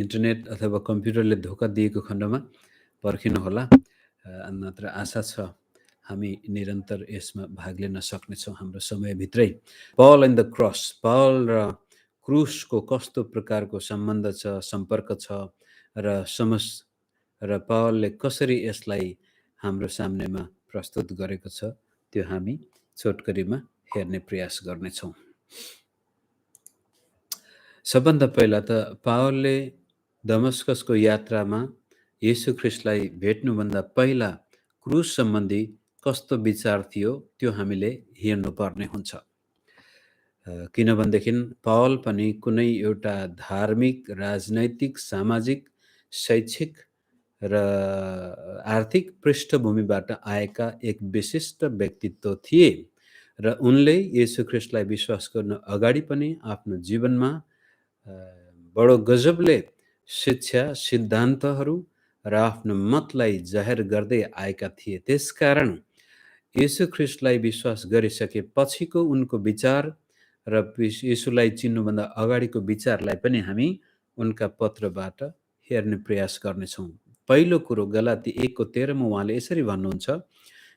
Internet अथवा कम्प्युटरले धोका दिएको खण्डमा पर्खिनुहोला। नत्र आशा छ हामी निरन्तर यसमा भाग लिन सक्नेछौँ हाम्रो समयभित्रै। पल एन्ड द क्रस, पल र क्रुसको कस्तो प्रकारको सम्बन्ध छ, सम्पर्क छ र पलले कसरी यसलाई हाम्रो सामनेमा प्रस्तुत गरेको छ, त्यो हामी छोटकरीमा हेर्ने प्रयास गर्नेछौँ। सबभन्दा पहिला त पावलले दमस्कसको यात्रामा येशू ख्रिस्टलाई भेट्नुभन्दा पहिला क्रुस सम्बन्धी कस्तो विचार थियो त्यो हामीले हेर्नुपर्ने हुन्छ। किनभनेदेखि पावल पनि कुनै एउटा धार्मिक, राजनैतिक, सामाजिक, शैक्षिक र आर्थिक पृष्ठभूमिबाट आएका एक विशिष्ट व्यक्तित्व थिए र उनले येशू ख्रिस्टलाई विश्वास गर्न अगाडि पनि आफ्नो जीवनमा बडो गजबले शिक्षा, सिद्धान्तहरू र आफ्नो मतलाई जाहेर गर्दै आएका थिए। त्यसकारण येशू ख्रिस्टलाई विश्वास गरिसकेपछिको उनको विचार र येशूलाई चिन्नुभन्दा अगाडिको विचारलाई पनि हामी उनका पत्रबाट हेर्ने प्रयास गर्नेछौँ। पहिलो कुरो गलाती 1:13 उहाँले यसरी भन्नुहुन्छ,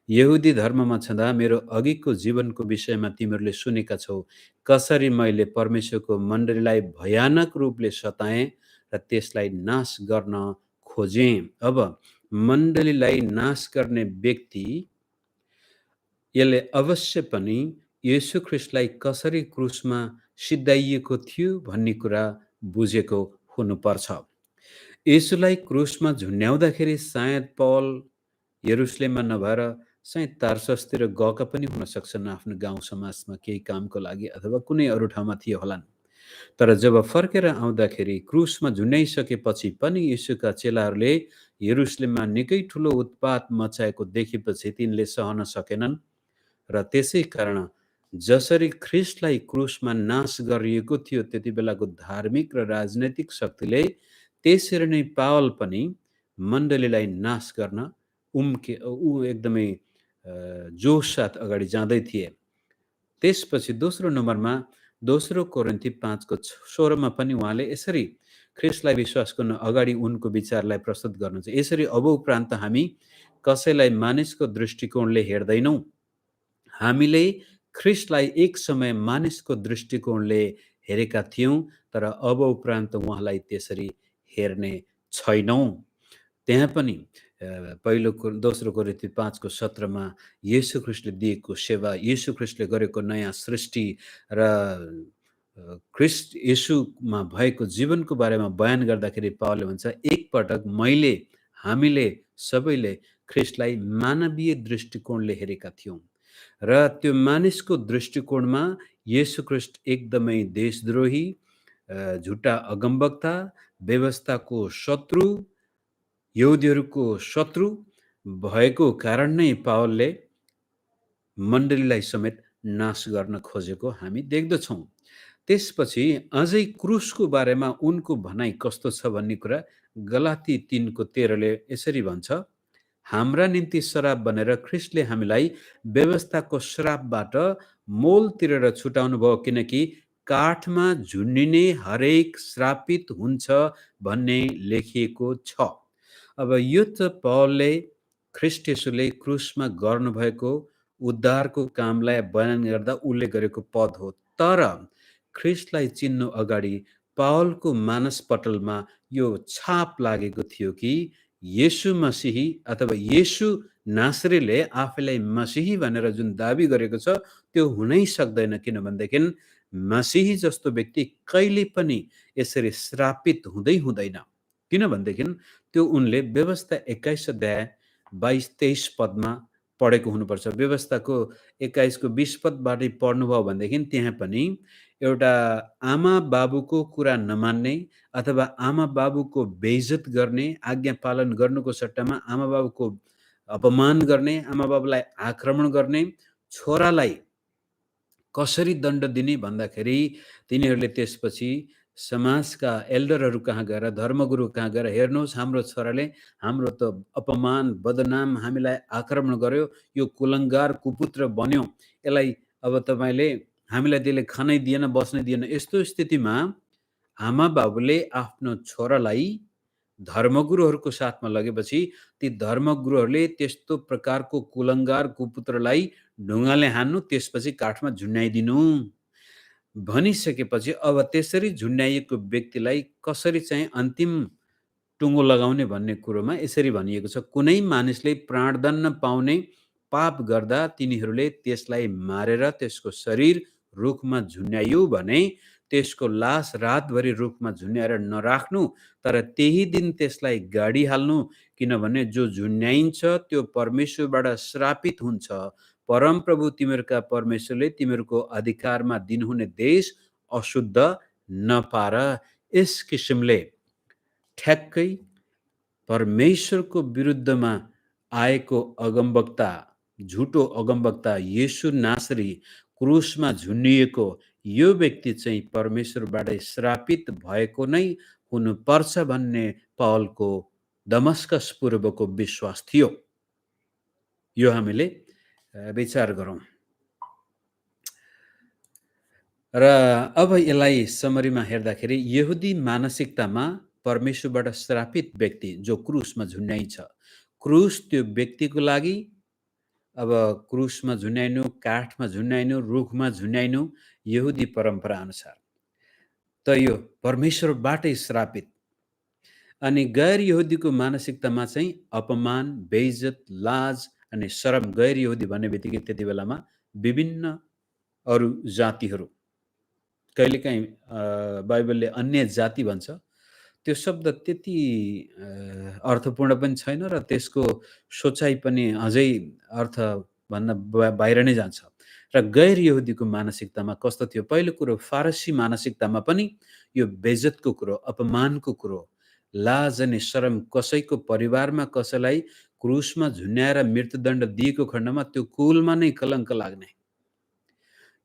यहुदी धर्ममा छँदा मेरो अघिको जीवनको विषयमा तिमीहरूले सुनेका छौ, कसरी मैले परमेश्वरको मण्डलीलाई भयानक रूपले सताएँ र त्यसलाई नाश गर्न खोजेँ। अब मण्डलीलाई नाश गर्ने व्यक्ति यसले अवश्य पनि येशू ख्रिस्टलाई कसरी क्रुसमा सिद्धाइएको थियो भन्ने कुरा बुझेको हुनुपर्छ। येशूलाई क्रुसमा झुन्ड्याउँदाखेरि सायद पौल यरुशलेममा नभएर सायद तार्ससतिर गएका पनि हुन सक्छन्, आफ्नो गाउँ समाजमा केही कामको लागि अथवा कुनै अरू ठाउँमा थिए होलान्। तर जब फर्केर आउँदाखेरि क्रुसमा झुन्ड्याइसकेपछि पनि येशूका चेलाहरूले यरुशलेममा निकै ठुलो उत्पात मचाएको देखेपछि तिनले सहन सकेनन् र त्यसै कारण जसरी ख्रिस्टलाई क्रुसमा नाश गरिएको थियो त्यति बेलाको धार्मिक र राजनैतिक शक्तिले, त्यसरी नै पावल पनि मण्डलीलाई नाश गर्न एकदमै जोस साथ अगाडि जाँदै थिए। त्यसपछि दोस्रो नम्बरमा दोस्रो कोरिन्थी 5:16 पनि उहाँले यसरी ख्रिस्टलाई विश्वास गर्न अगाडि उनको विचारलाई प्रस्तुत गर्नुहुन्छ। यसरी अब उपरान्त हामी कसैलाई मानिसको दृष्टिकोणले हेर्दैनौँ। हामीले ख्रिस्टलाई एक समय मानिसको दृष्टिकोणले हेरेका थियौँ, तर अब उपरान्त उहाँलाई त्यसरी हेर्ने छैनौँ। त्यहाँ पनि दोस्रो कोरिन्थी 5:17 येशू ख्रिस्टले दिएको सेवा, येशू ख्रिस्टले गरेको नयाँ सृष्टि र ख्रिस्ट येशूमा भएको जीवनको बारेमा बयान गर्दाखेरि पावलले भन्छ, एकपटक हामीले सबैले ख्रिस्टलाई मानवीय दृष्टिकोणले हेरेका थियौँ र त्यो मानिसको दृष्टिकोणमा येशू ख्रिस्ट एकदमै देशद्रोही, झुटा अगमवक्ता, व्यवस्थाको शत्रु, यहुदीहरूको शत्रु भएको कारण नै पावलले मण्डलीलाई समेत नाश गर्न खोजेको हामी देख्दछौँ। त्यसपछि अझै क्रुसको बारेमा उनको भनाइ कस्तो छ भन्ने कुरा गलाती 3:13ले यसरी भन्छ, हाम्रा निम्ति श्राप बनेर ख्रिस्टले हामीलाई व्यवस्थाको श्रापबाट मोल तिरेर छुटाउनु भयो, किनकि काठमा झुन्डिने हरेक श्रापित हुन्छ भन्ने लेखिएको छ। अब यो त पावलले ख्रिस्ट येशूले क्रुसमा गर्नुभएको उद्धारको कामलाई बयान गर्दा उल्लेख गरेको पद हो। तर ख्रिस्टलाई चिन्नु अगाडि पावलको मानसपटलमा यो छाप लागेको थियो कि येशू मसीही अथवा येशू नासरीले आफैलाई मसीही भनेर जुन दाबी गरेको छ त्यो हुनै सक्दैन। किनभनेदेखि मसीही जस्तो व्यक्ति कहिले पनि यसरी श्रापित हुँदैन। किनभनेदेखि त्यो उनले व्यवस्था 21 अध्याय 22-23 पदमा पढेको हुनुपर्छ। व्यवस्थाको 21:20 पदबाटै पढ्नुभयो भनेदेखि त्यहाँ पनि एउटा आमा बाबुको कुरा नमान्ने अथवा आमा बाबुको बेइज्जत गर्ने, आज्ञा पालन गर्नुको सट्टामा आमा बाबुको अपमान गर्ने, आमा बाबुलाई आक्रमण गर्ने, छोरालाई कसरी दण्ड दिने भन्दाखेरि तिनीहरूले त्यसपछि समाजका एल्डरहरू कहाँ गएर, धर्मगुरु कहाँ गएर, हेर्नुहोस् हाम्रो छोराले हाम्रो त अपमान, बदनाम, हामीलाई आक्रमण गर्यो, यो कुलङ्गार कुपुत्र बन्यो, यसलाई अब तपाईँले हामीलाई त्यसले खानै दिएन, बस्नै दिएन। यस्तो स्थितिमा आमा-बाबुले आफ्नो छोरालाई धर्मगुरुहरूको साथमा लगेपछि ती धर्मगुरुहरूले त्यस्तो प्रकारको कुलङ्गार कुपुत्रलाई ढुङ्गाले हान्नु, त्यसपछि काठमा झुन्ड्याइदिनु। भनिसकेपछि अब त्यसरी झुन्ड्याइएको व्यक्तिलाई कसरी चाहिँ अन्तिम टुङ्गो लगाउने भन्ने कुरोमा यसरी भनिएको छ, कुनै मानिसले प्राणदण्ड पाउने पाप गर्दा तिनीहरूले त्यसलाई मारेर त्यसको शरीर रुखमा झुन्ड्यायो भने त्यसको लास रातभरि रुखमा झुन्ड्याएर नराख्नु, तर त्यही दिन त्यसलाई गाडिहाल्नु, किनभने जो झुन्ड्याइन्छ त्यो परमेश्वरबाट श्रापित हुन्छ। परमप्रभु तिमीहरूका परमेश्वरले तिमीहरूको अधिकारमा दिनुहुने देश अशुद्ध नपार। यस किसिमले ठ्याक्कै परमेश्वरको विरुद्धमा आएको अगमवक्ता, झुटो अगमवक्ता येशू नासरी क्रुसमा झुन्डिएको यो व्यक्ति चाहिँ परमेश्वरबाटै श्रापित भएको नै हुनुपर्छ भन्ने पावलको दमस्कस पूर्वको विश्वास थियो। यो हामीले विचार गरौँ। र अब यसलाई समरीमा हेर्दाखेरि यहुदी मानसिकतामा परमेश्वरबाट श्रापित व्यक्ति जो क्रुसमा झुन्ड्याइन्छ, क्रुस त्यो व्यक्तिको लागि अब क्रुसमा झुन्ड्याइनु, काठमा झुन्ड्याइनु, रुखमा झुन्ड्याइनु यहुदी परम्परा अनुसार त यो परमेश्वरबाटै श्रापित। अनि गैर यहुदीको मानसिकतामा चाहिँ अपमान, बेइज्जत, लाज अनि शरम। गैर यहुदी भन्ने बित्तिकै त्यति बेलामा विभिन्न अरू जातिहरू, कहिलेकाहीँ बाइबलले अन्य जाति भन्छ, त्यो शब्द त्यति अर्थपूर्ण पनि छैन र त्यसको सोचाइ पनि अझै अर्थभन्दा बाहिर नै जान्छ। र गैर यहुदीको मानसिकतामा कस्तो थियो? पहिलो कुरो, फारसी मानसिकतामा पनि यो बेइज्जतको कुरो, अपमानको कुरो, लाज अनि शरम, कसैको परिवारमा कसैलाई क्रुसमा झुन्ड्याएर मृत्युदण्ड दिएको खण्डमा त्यो कुलमा नै कलङ्क लाग्ने।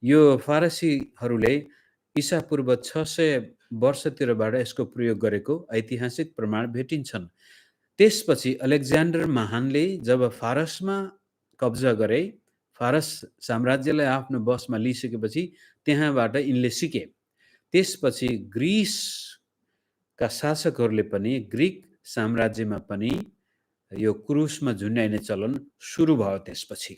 यो फारसीहरूले ईसा पूर्व 600 वर्षतिरबाट यसको प्रयोग गरेको ऐतिहासिक प्रमाण भेटिन्छन्। त्यसपछि अलेक्जेन्डर महानले जब फारसमा कब्जा गरे, फारस साम्राज्यलाई आफ्नो बसमा लिइसकेपछि त्यहाँबाट यिनले सिके। त्यसपछि ग्रिसका शासकहरूले पनि ग्रिक साम्राज्यमा पनि यो क्रुसमा झुन्ड्याइने चलन सुरु भयो त्यसपछि।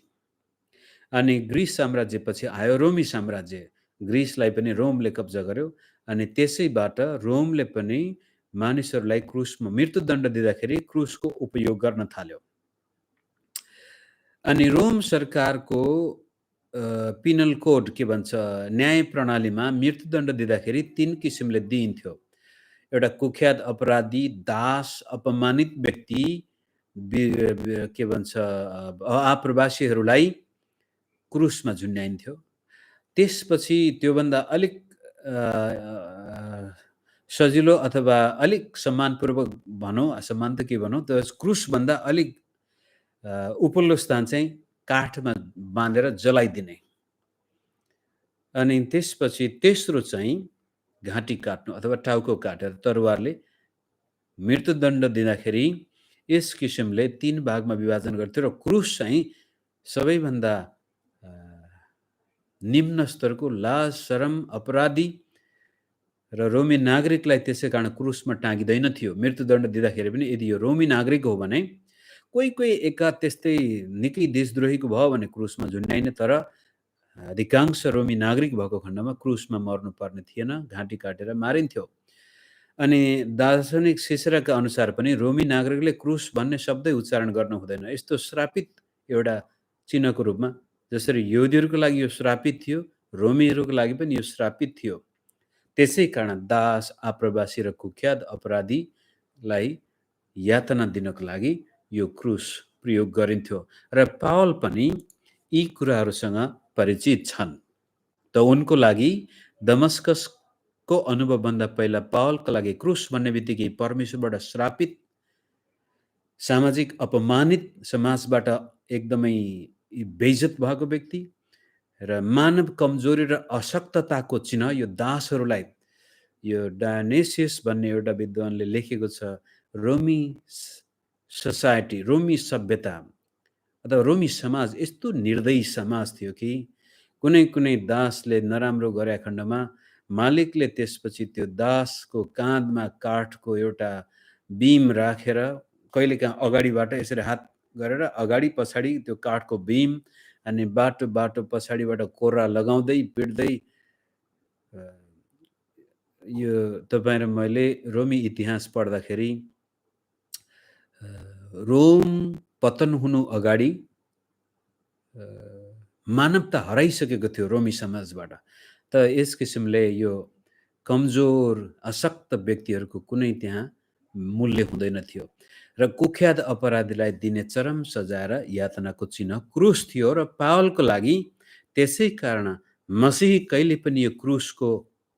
अनि ग्रिस साम्राज्यपछि आयो रोमी साम्राज्य। ग्रिसलाई पनि रोमले कब्जा गर्यो अनि त्यसैबाट रोमले पनि मानिसहरूलाई क्रुसमा मृत्युदण्ड दिँदाखेरि क्रुसको उपयोग गर्न थाल्यो। अनि रोम सरकारको पिनल कोड के भन्छ, न्याय प्रणालीमा मृत्युदण्ड दिँदाखेरि 3 किसिमले दिइन्थ्यो। एउटा कुख्यात अपराधी, दास, अपमानित व्यक्ति, के भन्छ आप्रवासीहरूलाई क्रुसमा झुन्ड्याइन्थ्यो। त्यसपछि त्योभन्दा अलिक सजिलो अथवा अलिक सम्मानपूर्वक भनौँ, सम्मान त के भनौँ, त क्रुसभन्दा अलिक उपल्लो स्थान चाहिँ काठमा बाँधेर जलाइदिने। अनि त्यसपछि तेस्रो चाहिँ घाँटी काट्नु अथवा टाउको काटेर तरवारले मृत्युदण्ड दिँदाखेरि यस किसिमले 3 भागमा विभाजन गर्थ्यो र क्रुस चाहिँ सबैभन्दा निम्न स्तरको लाज, शरम, अपराधी र रोमी नागरिकलाई त्यसै कारण क्रुसमा टाँगिँदैन थियो। मृत्युदण्ड दिँदाखेरि पनि यदि यो रोमी नागरिक हो भने, कोही कोही एका त्यस्तै निकै देशद्रोहीको भयो भने क्रुसमा झुन्ड्याइने, तर अधिकांश रोमी नागरिक भएको खण्डमा क्रुसमा मर्नुपर्ने थिएन, घाँटी काटेर मारिन्थ्यो। अनि दार्शनिक सिसराका अनुसार पनि रोमी नागरिकले क्रुस भन्ने शब्दै उच्चारण गर्न हुँदैन। यस्तो श्रापित एउटा चिन्हको रूपमा, जसरी यहुदीहरूको लागि यो श्रापित थियो, रोमीहरूको लागि पनि यो श्रापित थियो। त्यसै कारण दास, आप्रवासी र कुख्यात अपराधीलाई यातना दिनको लागि यो क्रुस प्रयोग गरिन्थ्यो। र पावल पनि यी कुराहरूसँग परिचित छन्। त उनको लागि दमस्कसको अनुभवभन्दा पहिला पावलका लागि क्रुस भन्ने बित्तिकै परमेश्वरबाट श्रापित, सामाजिक अपमानित, समाजबाट एकदमै बेइज्जत भएको व्यक्ति र मानव कमजोरी र अशक्तताको चिन्ह यो दासहरूलाई, यो डायनेसियस भन्ने एउटा विद्वानले लेखेको छ, रोमी सोसाइटी, रोमी सभ्यता अथवा रोमी समाज यस्तो निर्दयी समाज थियो कि कुनै कुनै दासले नराम्रो गरे खण्डमा मालिकले त्यसपछि त्यो दासको काँधमा काठको एउटा बीम राखेर कहिलेकाहीँ अगाडिबाट यसरी हात गरेर अगाडि पछाडि त्यो काठको बीम अनि बाटो बाटो पछाडिबाट कोर्रा लगाउँदै पिट्दै यो तपाईँ र मैले रोमी इतिहास पढ्दाखेरि रोम पतन हुनु अगाडि मानवता हराइसकेको थियो रोमी समाजबाट। त यस किसिमले यो कमजोर अशक्त व्यक्तिहरूको कुनै त्यहाँ मूल्य हुँदैन थियो र कुख्यात अपराधीलाई दिने चरम सजाएर यातनाको चिन्ह क्रुस थियो र पावलको लागि त्यसै कारण मसीही कहिले पनि यो क्रुसको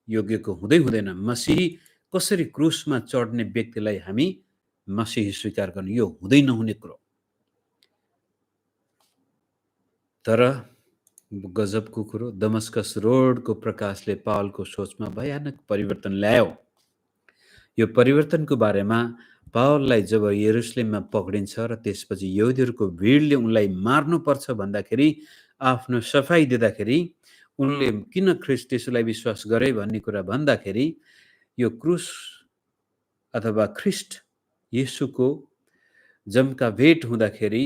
योग्यको हुँदै हुँदैन। मसीही कसरी क्रुसमा चढ्ने व्यक्तिलाई हामी मसीही स्वीकार गर्ने यो हुँदै नहुने कुरो। तर गजबको कुरो दमस्कस रोडको प्रकाशले पावलको सोचमा भयानक परिवर्तन ल्यायो। यो परिवर्तनको बारेमा पावललाई जब यरुशलेममा पक्रिन्छ र त्यसपछि यहुदीहरूको भिडले उनलाई मार्नुपर्छ भन्दाखेरि आफ्नो सफाई दिँदाखेरि उनले किन ख्रिस्ट येशूलाई विश्वास गरे भन्ने कुरा भन्दाखेरि यो क्रुस अथवा ख्रिस्ट येशूको जम्का भेट हुँदाखेरि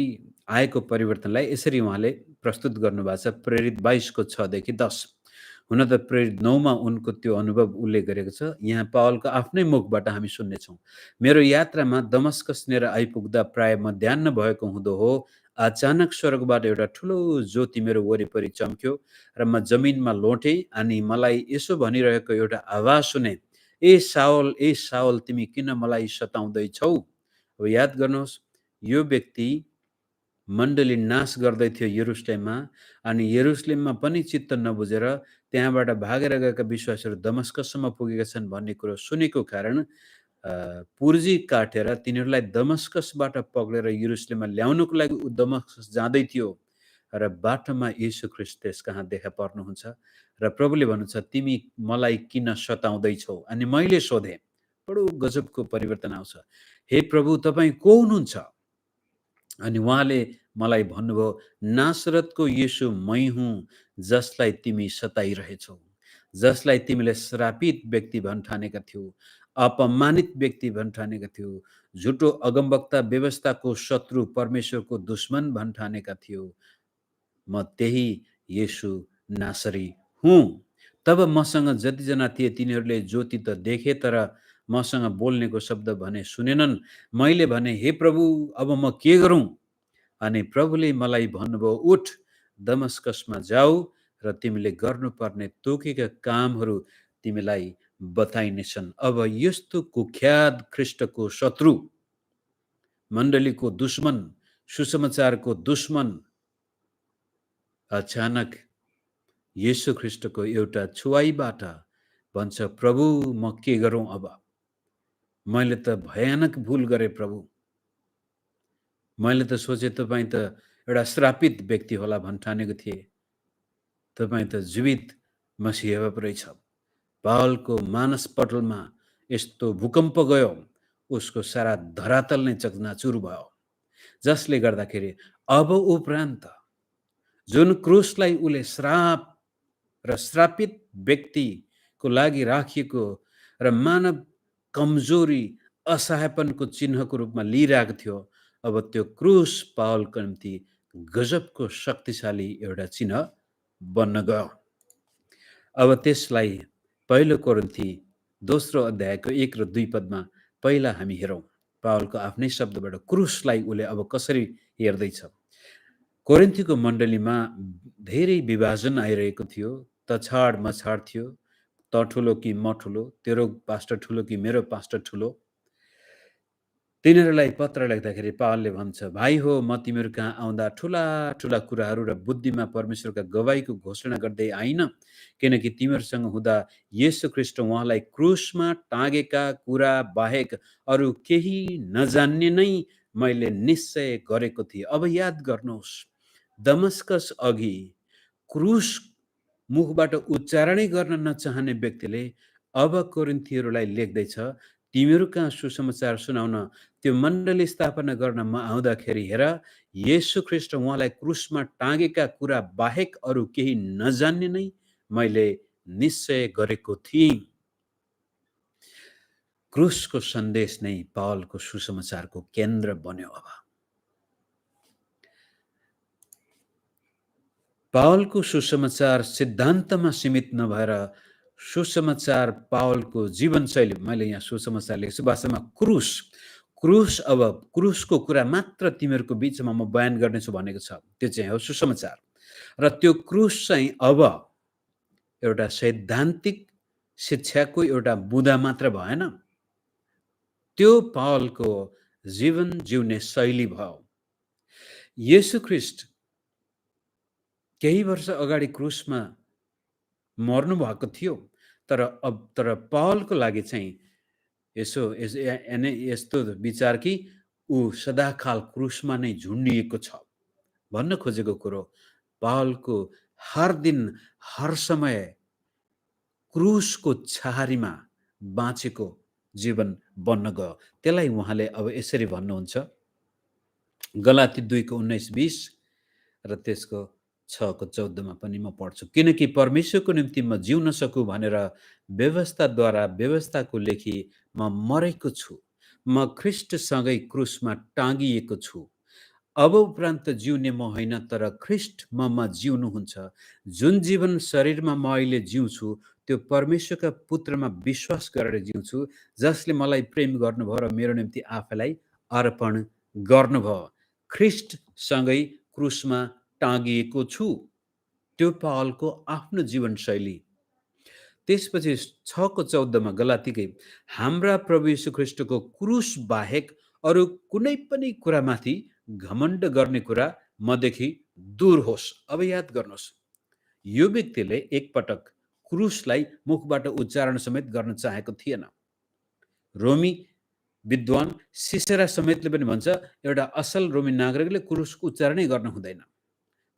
आएको परिवर्तनलाई यसरी उहाँले प्रस्तुत गर्नुभएको छ प्रेरित 22 को 6 देखि 10। हुन त प्रेरित 9 मा उनको त्यो अनुभव उल्लेख गरेको छ। यहाँ पावलको आफ्नै मुखबाट हामी सुन्नेछौँ। मेरो यात्रामा दमस्कसनेर आइपुग्दा प्राय मध्याह्न भएको हुँदो हो, अचानक स्वर्गबाट एउटा ठुलो ज्योति मेरो वरिपरि चम्क्यो र म जमिनमा लोटेँ अनि मलाई यसो भनिरहेको एउटा आवाज सुने, ए साओल तिमी किन मलाई सताउँदैछौ? अब याद गर्नुहोस्, यो व्यक्ति मण्डली नाश गर्दै थियो यरुशलेममा अनि यरुशलेममा पनि चित्त नबुझेर त्यहाँबाट भागेर गएका विश्वासीहरू दमस्कससम्म पुगेका छन् भन्ने कुरो सुनेको कारण पुर्जी काटेर तिनीहरूलाई दमस्कसबाट पक्रेर यरुशलेममा ल्याउनको लागि ऊ दमस्कस जाँदै थियो र बाटोमा यीशु ख्रिस्ट त्यस कहाँ देखा पर्नुहुन्छ र प्रभुले भन्नुहुन्छ तिमी मलाई किन सताउँदैछौ? अनि मैले सोधेँ, बडो गजबको परिवर्तन आउँछ, हे प्रभु तपाईँ को हुनुहुन्छ? अनि उहाँले मलाई भन्नुभयो, नासरतको यीशु मै हुँ जसलाई तिमी सताइरहेछौ, जसलाई तिमीले श्रापित व्यक्ति भन्ठानेका थियौ, अपमानित व्यक्ति भन्ठानेका थियौ, झुटो अगमवक्ता व्यवस्थाको शत्रु परमेश्वरको दुश्मन भन्ठानेका थियौ। म त्यही यीशु नासरी हुँ। तब मसँग जतिजना थिए तिनीहरूले ज्योति त देखे तर मसँग बोल्नेको शब्द भने सुनेनन्। मैले भने, हे प्रभु अब म के गरौँ? अनि प्रभुले मलाई भन्नुभयो, उठ दमस्कसमा जाऊ र तिमीले गर्नुपर्ने तोकेका कामहरू तिमीलाई बताइनेछन्। अब यस्तो कुख्यात ख्रिस्टको शत्रु, मण्डलीको दुश्मन, सुसमाचारको दुश्मन अचानक येशू ख्रिस्टको एउटा छुवाईबाट भन्छ, प्रभु म के गरौँ? अब मैले त भयानक भूल गरेँ प्रभु। मैले त सोचे तपाईँ त एउटा श्रापित व्यक्ति होला भन्ठानेको थिएँ। तपाईँ त जीवित मसीहा पो रहेछ। पावलको मानसपटलमा यस्तो भूकम्प गयो, उसको सारा धरातल नै चकनाचुर भयो, जसले गर्दाखेरि अब उपरान्त जुन क्रुसलाई उले श्राप र श्रापित व्यक्तिको लागि राखिएको र मानव कमजोरी असहायपनको चिन्हको रूपमा लिइरहेको थियो, अब त्यो क्रुस पावलको निम्ति गजबको शक्तिशाली एउटा चिन्ह बन्न गयो। अब त्यसलाई पहिलो कोरिन्थी दोस्रो अध्यायको 1 र 2 पदमा पहिला हामी हेरौँ। पावलको आफ्नै शब्दबाट क्रुसलाई उले अब कसरी हेर्दैछ। कोरिन्थीको मण्डलीमा धेरै विभाजन आइरहेको थियो। तछाड मछाड थियो, त ठुलो कि म ठुलो, तेरो पास्टर ठुलो कि मेरो पास्टर ठुलो। तिनीहरूलाई पत्र लेख्दाखेरि पावलले भन्छ, भाइ हो म तिमीहरू कहाँ आउँदा ठुला ठुला कुराहरू र बुद्धिमा परमेश्वरका गवाईको घोषणा गर्दै आइन, किनकि तिमीहरूसँग हुँदा येशू ख्रिस्ट उहाँलाई क्रुसमा टाँगेका कुरा बाहेक अरू केही नजान्ने नै मैले निश्चय गरेको थिएँ। अब याद गर्नुहोस्, दमस्कस अघि क्रुस मुखबाट उच्चारणै गर्न नचाहने व्यक्तिले अब कोरिन्थीहरूलाई लेख्दैछ, तिमीहरू कहाँ सुसमाचार सुनाउन त्यो मण्डली स्थापना गर्न म आउँदाखेरि हेर, येशू ख्रिस्ट उहाँलाई क्रुसमा टाँगेका कुरा बाहेक अरू केही नजान्ने नै मैले निश्चय गरेको थिएँ। क्रुसको सन्देश नै पावलको सुसमाचारको केन्द्र बन्यो। अब पावलको सुसमाचार सिद्धान्तमा सीमित नभएर सुसमाचार पावलको जीवनशैली, मैले यहाँ सुसमाचार लेख्छु, वास्तवमा क्रुस अब क्रुसको कुरा मात्र तिमीहरूको बिचमा म बयान गर्नेछु भनेको छ। त्यो चाहिँ हो सुसमाचार। र त्यो क्रुस चाहिँ अब एउटा सैद्धान्तिक शिक्षाको एउटा बुँदा मात्र भएन, त्यो पावलको जीवन जिउने शैली भयो। येशू ख्रीष्ट केही वर्ष अगाडि क्रुसमा मर्नु भएको थियो, तर पावलको लागि चाहिँ यस्तो विचार कि ऊ सदाकाल क्रुसमा नै झुन्डिएको छ। भन्न खोजेको कुरो, पावलको हर दिन हर समय क्रुसको छहारीमा बाँचेको जीवन बन्न गयो। त्यसलाई उहाँले अब यसरी भन्नुहुन्छ, गलाती 2:19-20 र त्यसको 6:14 पनि म पढ्छु। किनकि परमेश्वरको निम्ति म जिउन सकु भनेर व्यवस्थाद्वारा व्यवस्थाको लेखी म मरेको छु। म ख्रीष्टसँगै क्रुसमा टाँगिएको छु। अब उपरान्त जिउने म होइन, तर ख्रीष्ट ममा जिउनुहुन्छ। जुन जीवन शरीरमा म अहिले जिउँछु त्यो परमेश्वरका पुत्रमा विश्वास गरेर जिउँछु, जसले मलाई प्रेम गर्नुभयो र मेरो निम्ति आफैलाई अर्पण गर्नुभयो। ख्रीष्टसँगै क्रुसमा टाँगिएको छु। त्यो पावलको आफ्नो जीवनशैली। त्यसपछि 6:14 गलातीकै, हाम्रा प्रभु यीशु ख्रीष्टको क्रुस बाहेक अरू कुनै पनि कुरामाथि घमण्ड गर्ने कुरा मदेखि दूर होस्। अब याद गर्नुहोस्, यो व्यक्तिले एकपटक क्रुसलाई मुखबाट उच्चारण समेत गर्न चाहेको थिएन। रोमी विद्वान सिसेरा समेतले पनि भन्छ, एउटा असल रोमी नागरिकले क्रुसको उच्चारणै गर्न हुँदैन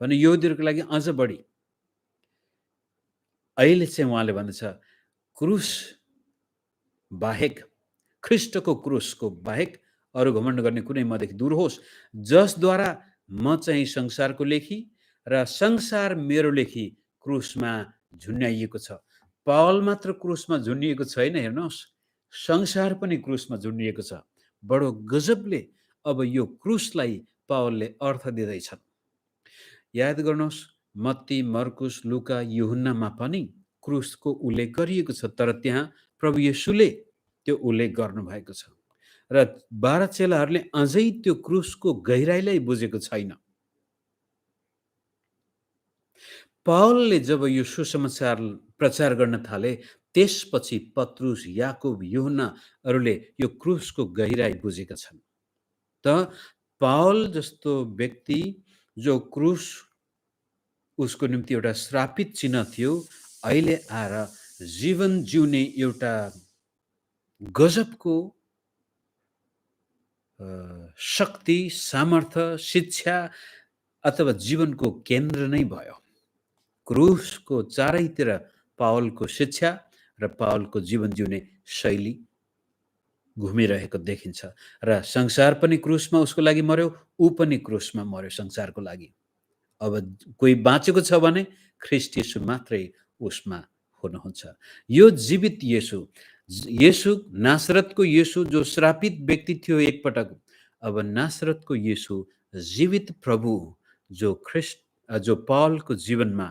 भने यहुदीहरूको लागि अझ बढी। अहिले चाहिँ उहाँले भन्दछ, क्रुस बाहेक, ख्रीष्टको क्रुसको बाहेक अरू घमण्ड गर्ने कुनै मदेखि दूर होस्, जसद्वारा म चाहिँ संसारको लेखी र संसार मेरो लेखी क्रुसमा झुन्याइएको छ। पावल मात्र क्रुसमा झुन्डिएको छैन, हेर्नुहोस्, संसार पनि क्रुसमा झुन्डिएको छ। बडो गजबले अब यो क्रुसलाई पावलले अर्थ दिँदैछन्। याद गर्नुहोस्, मत्ती, मर्कुस, लुका, यूहन्नामा पनि क्रुसको उल्लेख गरिएको छ, तर त्यहाँ प्रभु येशूले त्यो उल्लेख गर्नुभएको छ र 12 चेलाहरूले अझै त्यो क्रुसको गहिराईलाई बुझेको छैन। पावलले जब यो सुसमाचार प्रचार गर्न थाले, त्यसपछि पत्रुस, याकुब, यूहन्नाहरूले यो क्रुसको गहिराई बुझेका छन्। त पावल जस्तो व्यक्ति जो क्रुस उसको निम्ति एउटा श्रापित चिन्ह थियो, अहिले आएर जीवन जिउने एउटा गजबको शक्ति, सामर्थ्य, शिक्षा अथवा जीवनको केन्द्र नै भयो। क्रुसको चारैतिर पावलको शिक्षा र पावलको जीवन जिउने शैली घुमिरहेको देखिन्छ र संसार पनि क्रुसमा उसको लागि मर्यो, ऊ पनि क्रुसमा मर्यो संसारको लागि। अब कोही बाँचेको छ भने ख्रीष्ट येशू मात्रै उसमा हुनुहुन्छ। यो जीवित येशू, नासरतको येशू जो श्रापित व्यक्ति थियो एकपटक, अब नासरतको येशू जीवित प्रभु जो पावलको जीवनमा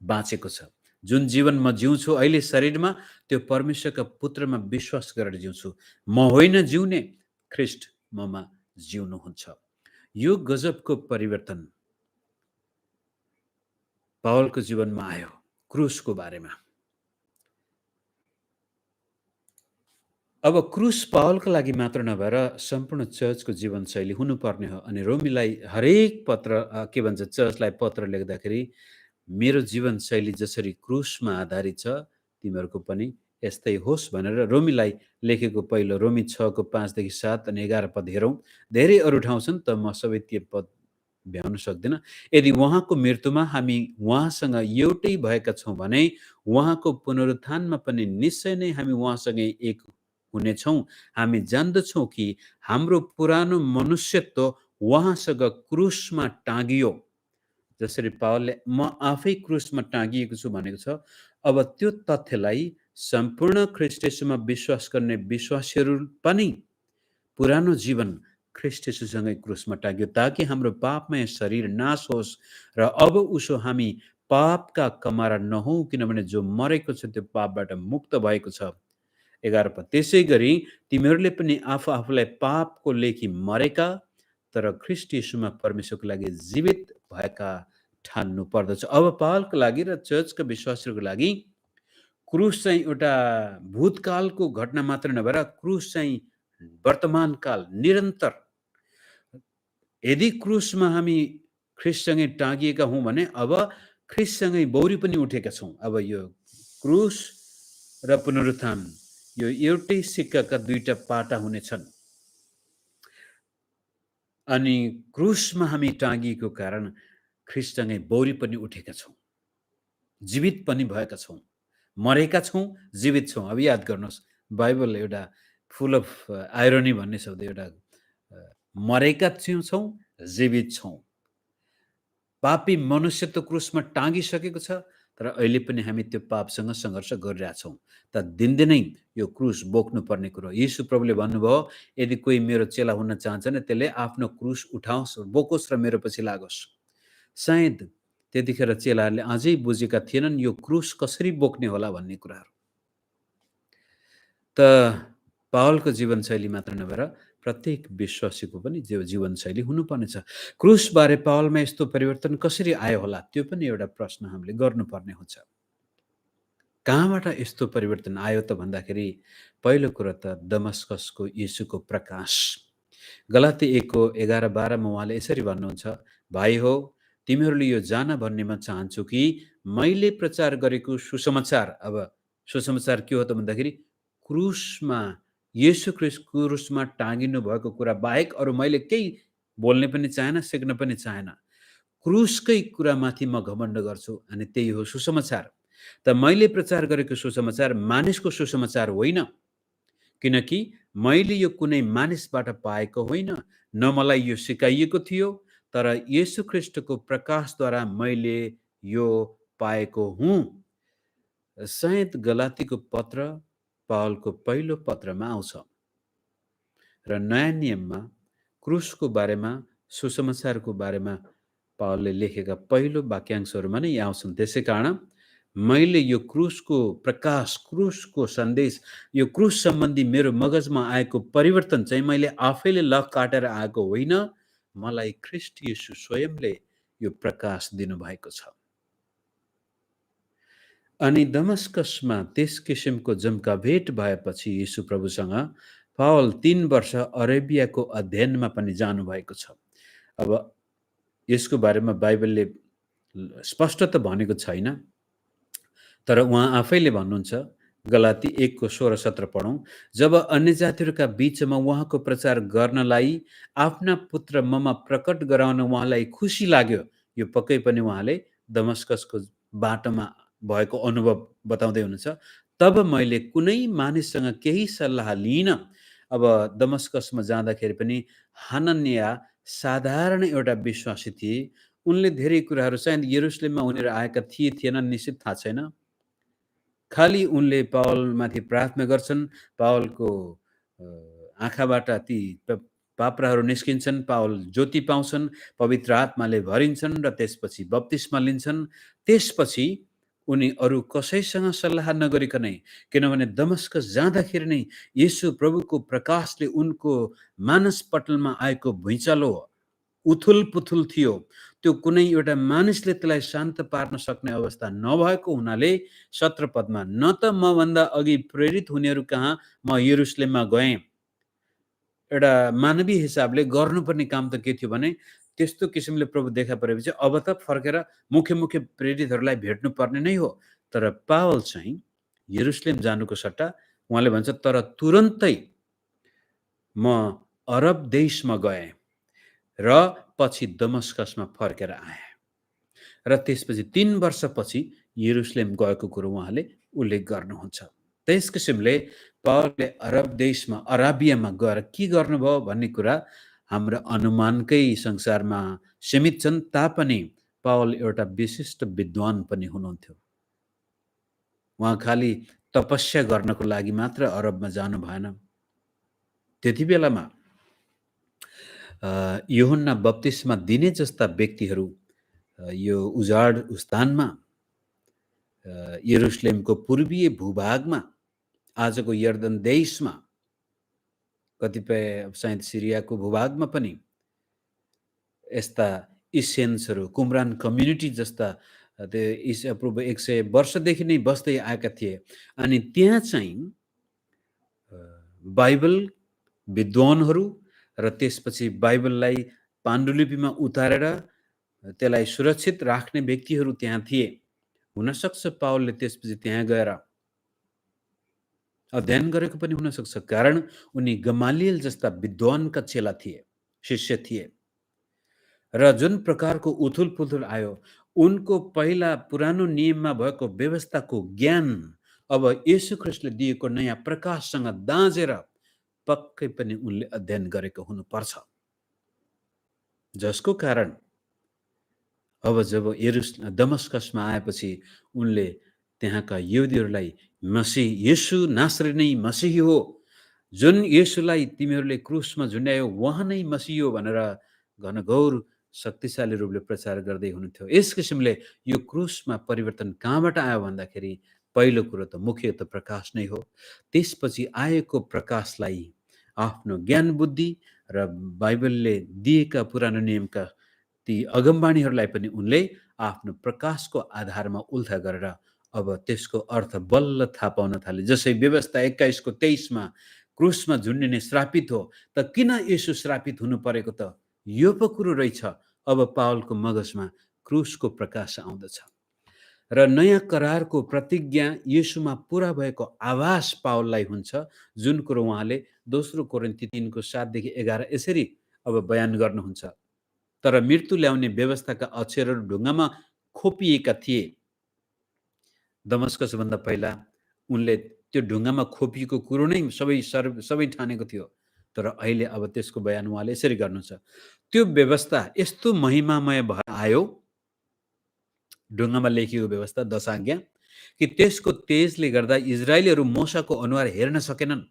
बाँचेको छ। जुन जीवन म जिउँछु अहिले शरीरमा, त्यो परमेश्वरका पुत्रमा विश्वास गरेर जिउँछु। म होइन जिउने, ख्रीष्ट ममा जिउनुहुन्छ। यो गजबको परिवर्तन पावलको जीवनमा आयो क्रुसको बारेमा। अब क्रुस पावलको लागि मात्र नभएर सम्पूर्ण चर्चको जीवनशैली हुनुपर्ने हो। अनि रोमीलाई हरेक पत्र के भन्छ, चर्चलाई पत्र लेख्दाखेरि मेरो जीवनशैली जसरी क्रुसमा आधारित छ, तिमीहरूको पनि यस्तै होस् भनेर रोमीलाई लेखेको पहिलो रोमी 6:5-7 अनि 11 पद हेरौँ। धेरै अरू ठाउँ छन्, त म सबै त्यो पद भ्याउन सक्दिनँ। यदि उहाँको मृत्युमा हामी उहाँसँग एउटै भएका छौँ भने उहाँको पुनरुत्थानमा पनि निश्चय नै हामी उहाँसँगै एक हुनेछौँ। हामी जान्दछौँ कि हाम्रो पुरानो मनुष्यत्व उहाँसँग क्रुसमा टाँगियो जसरी पावलले म आफै क्रुसमा टाँगिएको छु भनेको छ, अब त्यो तथ्यलाई सम्पूर्ण ख्रीष्ट येशूमा विश्वास गर्ने विश्वासीहरू पनि पुरानो जीवन ख्रीष्ट येशूसँगै क्रुसमा टाँग्यो ताकि हाम्रो पापमय शरीर नाश होस् र अब उसो हामी पापका कमारा नहौँ, किनभने जो मरेको छ त्यो पापबाट मुक्त भएको छ। 11 पद, त्यसै गरी तिमीहरूले पनि आफू आफूलाई पापको लेखी मरेका तर ख्रीष्ट येशूमा परमेश्वरको लागि जीवित भएका ठान्नु पर्दछ। अब पावलको लागि र चर्चका विश्वासीहरूको लागि क्रुस चाहिँ एउटा भूतकालको घटना मात्र नभएर क्रुस चाहिँ वर्तमान काल निरन्तर। यदि क्रुसमा हामी ख्रीष्टसँगै टाँगिएका हौँ भने अब ख्रीष्टसँगै बौरी पनि उठेका छौँ। अब यो क्रुस र पुनरुत्थान यो एउटै सिक्काका दुईटा पाटा हुनेछन्। अनि क्रुसमा हामी टाँगिएको कारण ख्रीष्टसँगै बौरी पनि उठेका छौँ, जीवित पनि भएका छौँ, मरेका छौँ, जीवित छौँ। अब याद गर्नुहोस्, बाइबल एउटा फुल अफ आइरोनी भन्ने शब्द, एउटा मरेका छौँ, जीवित छौँ। पापी मनुष्य त क्रुसमा टाँगिसकेको छ, तर अहिले पनि हामी त्यो पापसँग सङ्घर्ष गरिरहेछौँ। त दिनदिनै यो क्रुस बोक्नुपर्ने कुरो। यीशु प्रभुले भन्नुभयो, यदि कोही मेरो चेला हुन चाहन्छ भने त्यसले आफ्नो क्रुस उठाओस्, बोकोस् र मेरो पछि लागोस्। सायद त्यतिखेर चेलाहरूले अझै बुझेका थिएनन् यो क्रुस कसरी बोक्ने होला भन्ने कुराहरू। त पावलको जीवनशैली मात्र नभएर प्रत्येक विश्वासीको पनि जीवनशैली हुनुपर्नेछ। क्रुसबारे पावलमा यस्तो परिवर्तन कसरी आयो होला, त्यो पनि एउटा प्रश्न हामीले गर्नुपर्ने हुन्छ। कहाँबाट यस्तो परिवर्तन आयो त भन्दाखेरि पहिलो कुरो त दमस्कसको यीशुको प्रकाश। गलाती 1को 11-12मा उहाँले यसरी भन्नुहुन्छ, भाइ हो तिमीहरूले यो जान भन्ने म चाहन्छु कि मैले प्रचार गरेको सुसमाचार, अब सुसमाचार के हो त भन्दाखेरि क्रुसमा येशू ख्रीष्ट क्रुसमा टाँगिनु भएको कुरा बाहेक अरू मैले केही बोल्ने पनि चाहेन, सिक्न पनि चाहेन। क्रुसकै कुरामाथि म घमण्ड गर्छु अनि त्यही हो सुसमाचार। त मैले प्रचार गरेको सुसमाचार मानिसको सुसमाचार होइन, किनकि मैले यो कुनै मानिसबाट पाएको होइन, न मलाई यो सिकाइएको थियो, तर येशू ख्रीष्टको प्रकाशद्वारा मैले यो पाएको हुँ। सायद गलातीको पत्र पावलको पहिलो पत्रमा आउँछ र नयाँ नियममा क्रुसको बारेमा, सुसमाचारको बारेमा पावलले लेखेका पहिलो वाक्यांशहरूमा नै आउँछन्। त्यसै कारण मैले यो क्रुसको प्रकाश, क्रुसको सन्देश, यो क्रुस सम्बन्धी मेरो मगजमा आएको परिवर्तन चाहिँ मैले आफैले लक काटेर आएको होइन, मलाई ख्रीष्ट येशू स्वयंले यो प्रकाश दिनुभएको छ। अनि दमस्कसमा त्यस किसिमको जम्का भेट भएपछि यीशु प्रभुसँग पावल 3 वर्ष अरेबियाको अध्ययनमा पनि जानुभएको छ। अब यसको बारेमा बाइबलले स्पष्ट त भनेको छैन, तर उहाँ आफैले भन्नुहुन्छ, गलाती 1को 16-17 पढौँ, जब अन्य जातिहरूका बीचमा उहाँको प्रचार गर्नलाई आफ्ना पुत्र ममा प्रकट गराउन उहाँलाई खुसी लाग्यो। यो पक्कै पनि उहाँले दमस्कसको बाटोमा भएको अनुभव बताउँदै हुनुहुन्छ। तब मैले कुनै मानिससँग केही सल्लाह लिइन। अब दमस्कसमा जाँदाखेरि पनि हनन्या साधारण एउटा विश्वासी थिए। उनले धेरै कुराहरू सायद यरुशलेममा उनीहरू आएका थिए थिएनन् निश्चित थाहा छैन। खालि उनले पावलमाथि प्रार्थना गर्छन्, पावलको आँखाबाट ती पाप्राहरू निस्किन्छन्, पावल ज्योति पाउँछन्, पवित्र आत्माले भरिन्छन् र त्यसपछि बप्तिस्मा लिन्छन्। त्यसपछि उनी अरू कसैसँग सल्लाह नगरिकनै, किनभने दमस्कस जाँदाखेरि नै येशू प्रभुको प्रकाशले उनको मानसपटलमा आएको भुइँचालो उथुल पुथुल थियो। त्यो कुनै एउटा मानिसले त्यसलाई शान्त पार्न सक्ने अवस्था नभएको हुनाले 17 पदमा, न त मभन्दा अघि प्रेरित हुनेहरू कहाँ म यरुशलेममा गएँ। एउटा मानवीय हिसाबले गर्नुपर्ने काम त के थियो भने त्यस्तो किसिमले प्रभु देखा परेपछि अब त फर्केर मुख्य प्रेरितहरूलाई भेट्नु पर्ने नै हो। तर पावल चाहिँ यरुशलेम जानुको सट्टा उहाँले भन्छ, तर तुरन्तै म अरब देशमा गएँ र पछि दमस्कसमा फर्केर आएँ र त्यसपछि 3 वर्षपछि यरुशलेम गएको कुरो उहाँले उल्लेख गर्नुहुन्छ। त्यस किसिमले पावलले अरब देशमा, अराबियामा गएर के गर्नुभयो भन्ने कुरा हाम्रो अनुमानकै संसारमा सीमित छन्। तापनि पावल एउटा विशिष्ट विद्वान पनि हुनुहुन्थ्यो। उहाँ खालि तपस्या गर्नको लागि मात्र अरबमा जानु भएन। त्यति बेलामा यूहन्ना बप्तिस्मा दिने जस्ता व्यक्तिहरू यो उजाड स्थानमा यरुशलेमको पूर्वीय भूभागमा, आजको यर्दन देशमा, कतिपय सायद सिरियाको भूभागमा पनि यस्ता इसेन्सहरू, कुमरान कम्युनिटी जस्ता त्यो ईसा पूर्व 100 वर्षदेखि नै बस्दै आएका थिए। अनि त्यहाँ चाहिँ बाइबल विद्वानहरू र त्यसपछि बाइबललाई पाण्डुलिपिमा उतारेर त्यसलाई सुरक्षित राख्ने व्यक्तिहरू त्यहाँ थिए। हुनसक्छ पावलले त्यसपछि त्यहाँ गएर अध्ययन गरेको पनि हुनसक्छ, कारण उनी गमालियल जस्ता विद्वानका चेला थिए, शिष्य थिए। र जुन प्रकारको उथुल-पुथुल आयो, उनको पहिला पुरानो नियममा भएको व्यवस्थाको ज्ञान अब येशू ख्रीष्टले दिएको नयाँ प्रकाशसँग दाँजेर पक्कै पनि उनले अध्ययन गरेको हुनुपर्छ। जसको कारण अब जब दमस्कसमा आएपछि उनले त्यहाँका यहुदीहरूलाई मसीह येशू नासरी मसीही हो, जुन येशूलाई तिमीहरूले क्रुसमा झुन्ड्यायो उहाँ नै मसीह हो भनेर घनघोर शक्तिशाली रूपले प्रचार गर्दै हुनुहुन्थ्यो। यस किसिमले यो क्रुसमा परिवर्तन कहाँबाट आयो भन्दाखेरि पहिलो कुरो त मुख्य त प्रकाश नै हो। त्यसपछि आएको प्रकाशलाई आफ्नो ज्ञान बुद्धि र बाइबलले दिएका पुरानो नियमका ती अगमबाणीहरूलाई पनि उनले आफ्नो प्रकाशको आधारमा उल्था गरेर अब त्यसको अर्थ बल्ल थाहा पाउन थाले। जसै व्यवस्था 21 को 23 मा क्रुसमा झुन्डिने श्रापित हो, त किन येशू श्रापित हुनु परेको त? यो पो कुरो रहेछ। अब पावलको मगजमा क्रुसको प्रकाश आउँदछ र नयाँ करारको प्रतिज्ञा येशूमा पूरा भएको आभास पावललाई हुन्छ, जुन कुरो उहाँले दोस्रो कोरिन्थी 3 को 7 देखि 11 यसरी अब बयान गर्नुहुन्छ। तर मृत्यु ल्याउने व्यवस्थाका अक्षरहरू ढुङ्गामा खोपिएका थिए। दमस्कस भन्दा पहिला उनले त्यो ढुङ्गामा खोपिएको कुरो नै सबै ठानेको थियो। तर अहिले अब त्यसको बयान उहाँले यसरी गर्नुहुन्छ। त्यो व्यवस्था यस्तो महिमामय भएर आयो, ढुङ्गामा लेखिएको व्यवस्था 10 आज्ञा, कि त्यसको तेजले गर्दा इजरायलीहरू मूसाको अनुहार हेर्न सकेनन्।